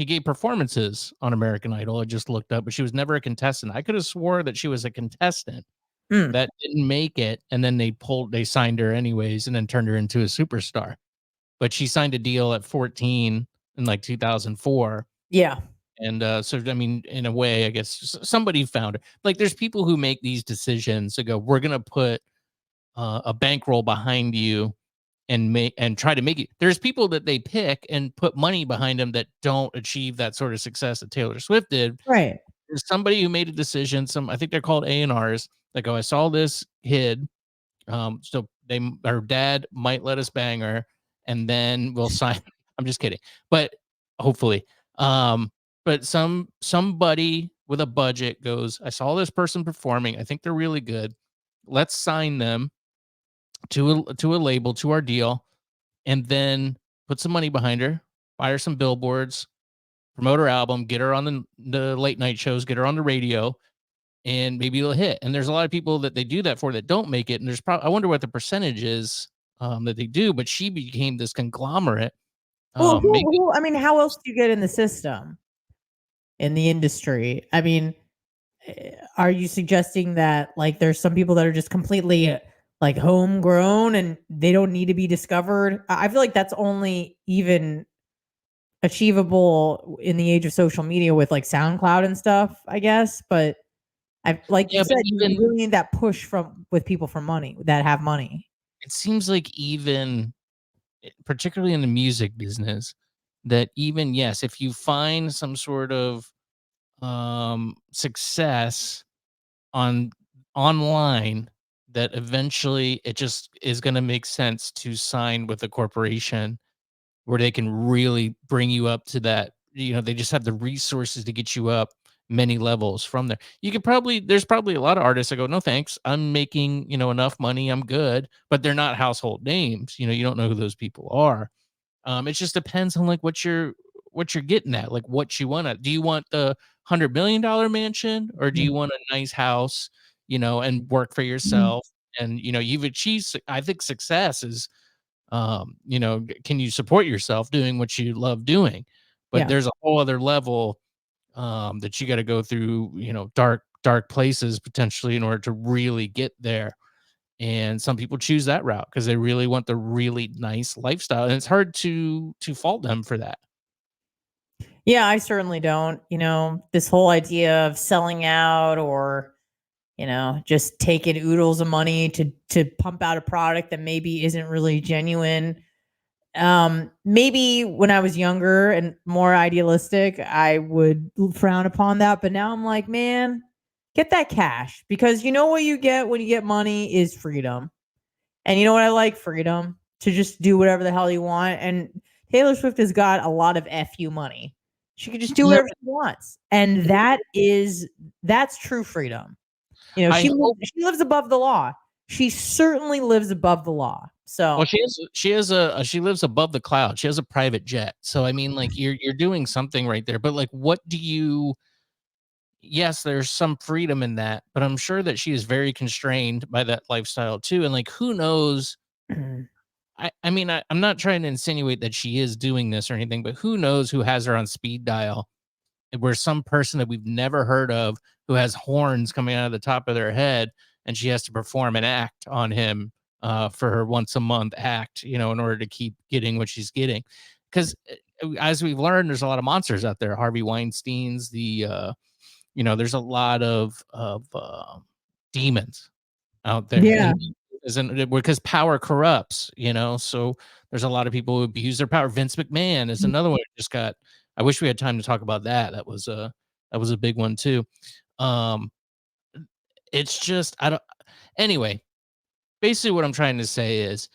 gave performances on American Idol. I just looked up, but she was never a contestant. I could have swore that she was a contestant that didn't make it, and then they signed her anyways, and then turned her into a superstar. But she signed a deal at 14 in like 2004. Yeah. And so, I mean, in a way, I guess somebody found her. Like, there's people who make these decisions to go, we're going to put a bankroll behind you and try to make it. There's people that they pick and put money behind them that don't achieve that sort of success that Taylor Swift did. Right. There's somebody who made a decision. I think they're called A&Rs. That go, I saw this kid. So her dad might let us bang her, and then we'll sign. I'm just kidding, but hopefully, but somebody with a budget goes, I saw this person performing. I think they're really good. Let's sign them to a label, to our deal, and then put some money behind her, buy her some billboards, promote her album, get her on the late night shows, get her on the radio, and maybe it'll hit. And there's a lot of people that they do that for that don't make it. And there's probably, I wonder what the percentage is that they do, but she became this conglomerate. Well, I mean, how else do you get in the system, in the industry? I mean, are you suggesting that like there's some people that are just completely like homegrown and they don't need to be discovered? I feel like that's only even achievable in the age of social media with like SoundCloud and stuff, I guess. But like you Yeah, but said, you even really need that push with people for money that have money. it seems like even particularly in the music business, that even yes, if you find some sort of success on online, that eventually it just is going to make sense to sign with a corporation where they can really bring you up to that. They just have the resources to get you up many levels from there. There's probably a lot of artists that go, no thanks, I'm making enough money, I'm good, but they're not household names. You don't know who those people are. It just depends on like what you're getting at, like what you want to. Do you want the $100 million mansion, or do you want a nice house, and work for Mhm. yourself? And you've achieved. I think success is, can you support yourself doing what you love doing? But Yeah. there's a whole other level that you got to go through, dark places potentially in order to really get there. And some people choose that route because they really want the really nice lifestyle, and it's hard to fault them for that. Yeah, I certainly don't. This whole idea of selling out or, just taking oodles of money to pump out a product that maybe isn't really genuine. Maybe when I was younger and more idealistic, I would frown upon that. But now I'm like, man, get that cash, because you know what you get when you get money is freedom. And you know what I like? Freedom to just do whatever the hell you want. And Taylor Swift has got a lot of FU money. She can just do Yeah, whatever she wants. And that's true freedom. I hope. She lives above the law. She certainly lives above the law. Well, So she lives above the cloud. She has a private jet. So I mean, like you're doing something right there. But like, what do you? Yes, there's some freedom in that, but I'm sure that she is very constrained by that lifestyle too. And like, who knows? I mean, I'm not trying to insinuate that she is doing this or anything, but who knows who has her on speed dial, where some person that we've never heard of, who has horns coming out of the top of their head, and she has to perform an act on him for her once a month act, in order to keep getting what she's getting. Because as we've learned, there's a lot of monsters out there. Harvey Weinstein's, there's a lot of demons out there. yeah. Isn't because power corrupts, so there's a lot of people who abuse their power. Vince McMahon is another one who just got. I wish we had time to talk about that. That was a big one too. Um, it's just I don't. Anyway, basically, what I'm trying to say is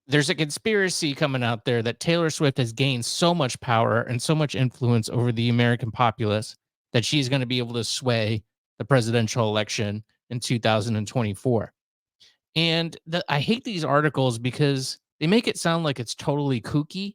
there's a conspiracy coming out there that Taylor Swift has gained so much power and so much influence over the American populace that she's going to be able to sway the presidential election in 2024. And I hate these articles because they make it sound like it's totally kooky,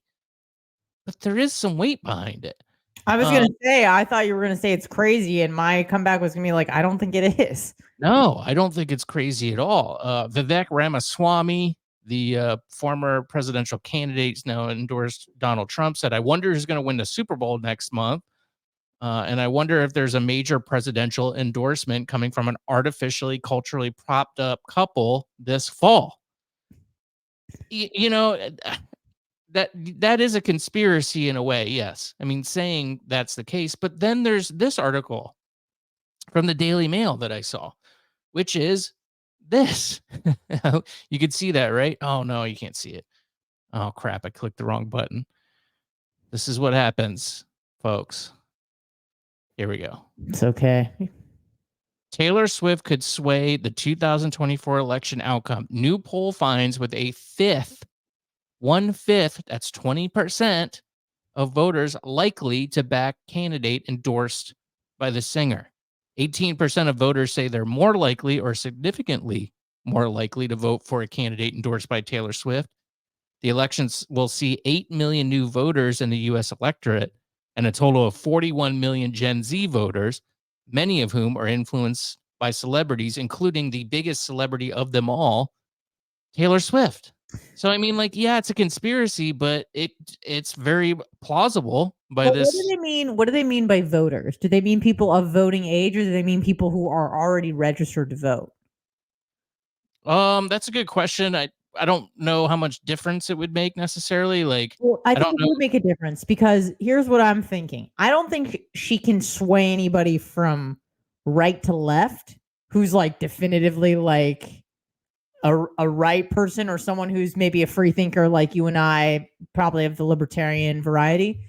but there is some weight behind it. I was Um, gonna say, I thought you were gonna say it's crazy, and my comeback was gonna be like, I don't think it is. no, I don't think it's crazy at all. Vivek Ramaswamy, the former presidential candidate, now endorsed Donald Trump, said, I wonder who's going to win the Super Bowl next month. And I wonder if there's a major presidential endorsement coming from an artificially, culturally propped up couple this fall. You know, that is a conspiracy in a way, yes. I mean, saying that's the case, but then there's this article from the Daily Mail that I saw, which is this. You can see that, right? Oh no, you can't see it. Oh crap, I clicked the wrong button. This is what happens, folks. Here we go. It's okay. Taylor Swift could sway the 2024 election outcome. New poll finds with a one-fifth, that's 20% of voters likely to back candidate endorsed by the singer. 18% of voters say they're more likely or significantly more likely to vote for a candidate endorsed by Taylor Swift. The elections will see 8 million new voters in the U.S. electorate and a total of 41 million Gen Z voters, many of whom are influenced by celebrities, including the biggest celebrity of them all, Taylor Swift. So I mean, like, yeah, it's a conspiracy, but it's very plausible by But what do this. they mean? What do they mean by voters? Do they mean people of voting age, or do they mean people who are already registered to vote? That's a good question. I don't know how much difference it would make necessarily. Like, Well, I I think don't it know. would make a difference because here's what I'm thinking. I don't think she can sway anybody from right to left who's like definitively like a right person or someone who's maybe a free thinker like you and I, probably of the libertarian variety.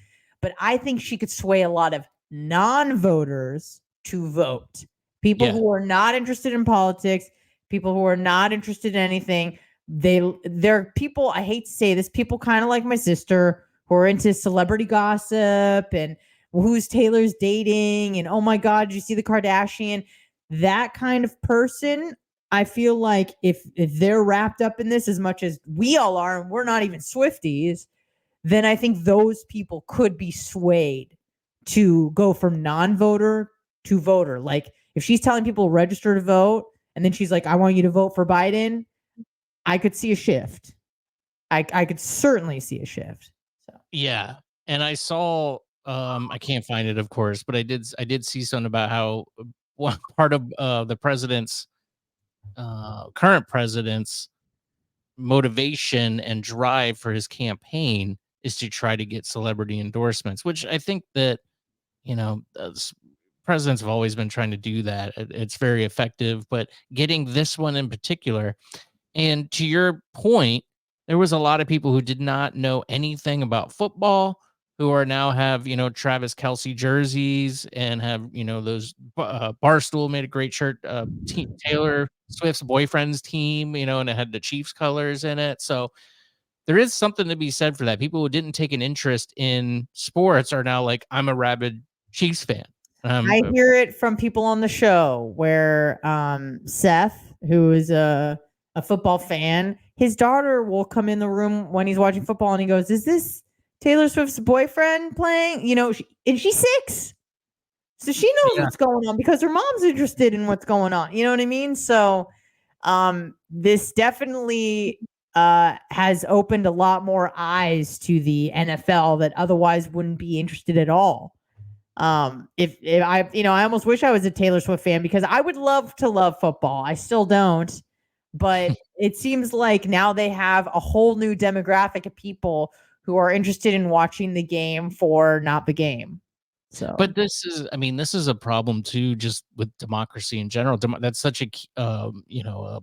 But I think she could sway a lot of non-voters to vote. People Yeah. who are not interested in politics, people who are not interested in anything. They're people, I hate to say this, people kind of like my sister who are into celebrity gossip and who's Taylor's dating and oh my God, did you see the Kardashian? That kind of person, I feel like if they're wrapped up in this as much as we all are, and we're not even Swifties, then I think those people could be swayed to go from non-voter to voter. Like if she's telling people register to vote, and then she's like, I want you to vote for Biden, I could see a shift. I could certainly see a shift. So Yeah. And I saw, I can't find it, of course, but I did see something about how one part of the president's current president's motivation and drive for his campaign is to try to get celebrity endorsements, which I think that, presidents have always been trying to do that. It's very effective, but getting this one in particular, and to your point, there was a lot of people who did not know anything about football who are now have, Travis Kelsey jerseys and have, those Barstool made a great shirt, Taylor Swift's boyfriend's team, and it had the Chiefs colors in it. So there is something to be said for that. People who didn't take an interest in sports are now like, I'm a rabid Chiefs fan. I hear it from people on the show where Seth, who is a football fan, his daughter will come in the room when he's watching football and he goes, is this Taylor Swift's boyfriend playing? And she's 6. So she knows what's going on because her mom's interested in what's going on. You know what I mean? So this definitely has opened a lot more eyes to the NFL that otherwise wouldn't be interested at all. If I, I almost wish I was a Taylor Swift fan because I would love to love football. I still don't, but it seems like now they have a whole new demographic of people who are interested in watching the game for not the game. So, but this is a problem too, just with democracy in general. That's such a, a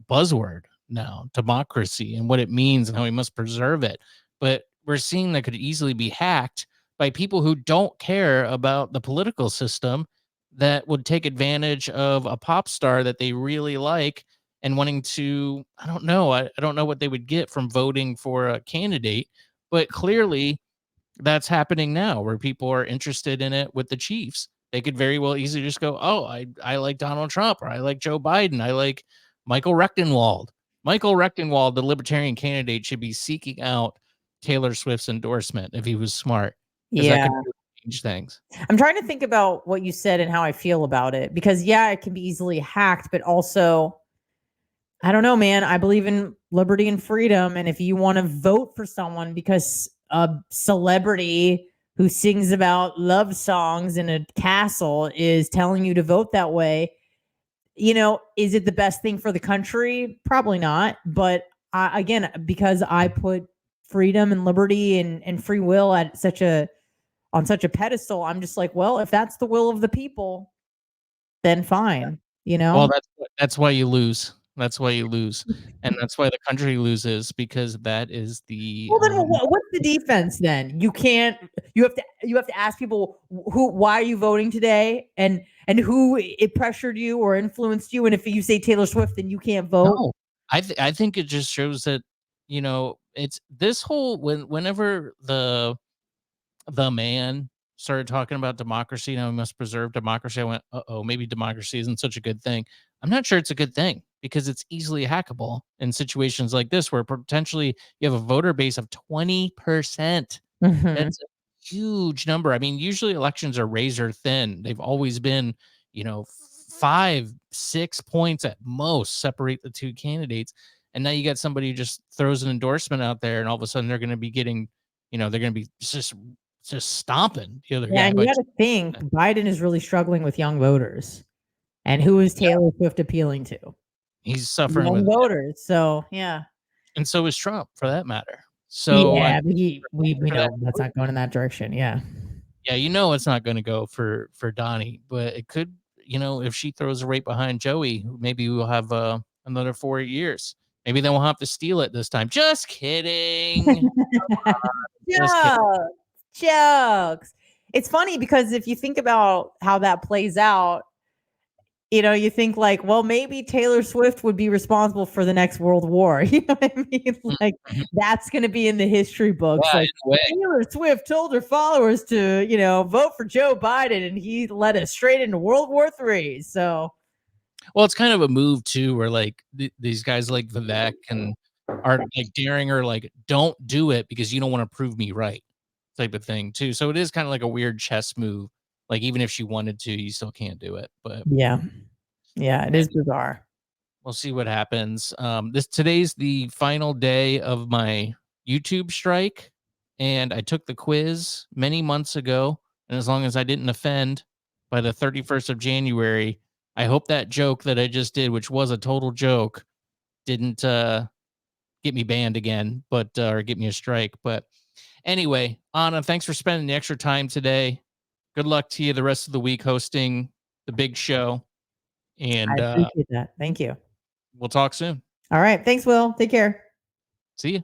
buzzword now, democracy and what it means and how we must preserve it. But we're seeing that could easily be hacked by people who don't care about the political system that would take advantage of a pop star that they really like and wanting to, I don't know. I don't know what they would get from voting for a candidate, but clearly that's happening now where people are interested in it with the Chiefs. They could very well easily just go, oh, I like Donald Trump, or I like Joe Biden. I like Michael Rectenwald. Michael Rectenwald, the libertarian candidate, should be seeking out Taylor Swift's endorsement if he was smart. Because that could really change things. I'm trying to think about what you said and how I feel about it because it can be easily hacked, but also I don't know, man. I believe in liberty and freedom. And if you want to vote for someone because a celebrity who sings about love songs in a castle is telling you to vote that way, is it the best thing for the country? Probably not. But again, because I put freedom and liberty and free will at on such a pedestal, I'm just like, well, if that's the will of the people, then fine. Well, that's why you lose. That's why you lose, and that's why the country loses because that is the. Well, then what's the defense then? You can't. You have to ask people why are you voting today, and who it pressured you or influenced you, and if you say Taylor Swift, then you can't vote. No, I think it just shows that it's this whole whenever the man started talking about democracy. Now we must preserve democracy. I went, maybe democracy isn't such a good thing. I'm not sure it's a good thing because it's easily hackable in situations like this where potentially you have a voter base of 20%. Mm-hmm. That's a huge number. I mean, usually elections are razor thin. They've always been, 5-6 points at most separate the two candidates. And now you got somebody who just throws an endorsement out there and all of a sudden they're going to be getting, they're going to be just stomping the other guy. And you got to think Biden is really struggling with young voters. And who is Taylor Swift appealing to? He's suffering young with voters. So, yeah. And so is Trump, for that matter. So yeah, but we know that's not going in that direction. Yeah. yeah, it's not going to go for Donnie, but it could. If she throws it right behind Joey, maybe we'll have another 4 years. Maybe then we'll have to steal it this time. Just kidding. Just kidding. Jokes. It's funny because if you think about how that plays out, you think like, well, maybe Taylor Swift would be responsible for the next World War. You know what I mean? Like that's going to be in the history books. Yeah, like Taylor Swift told her followers to, vote for Joe Biden, and he led us straight into World War III. So, well, it's kind of a move too, where like these guys like Vivek are like daring her, like, don't do it because you don't want to prove me right, type of thing too. So it is kind of like a weird chess move. Like even if she wanted to, you still can't do it. But yeah, it is bizarre. We'll see what happens. Today's the final day of my YouTube strike, and I took the quiz many months ago. And as long as I didn't offend by the 31st of January, I hope that joke that I just did, which was a total joke, didn't get me banned again, but or get me a strike. But anyway, Anna, thanks for spending the extra time today. Good luck to you the rest of the week hosting the big show. And I appreciate that. Thank you. We'll talk soon. All right. Thanks, Will. Take care. See you.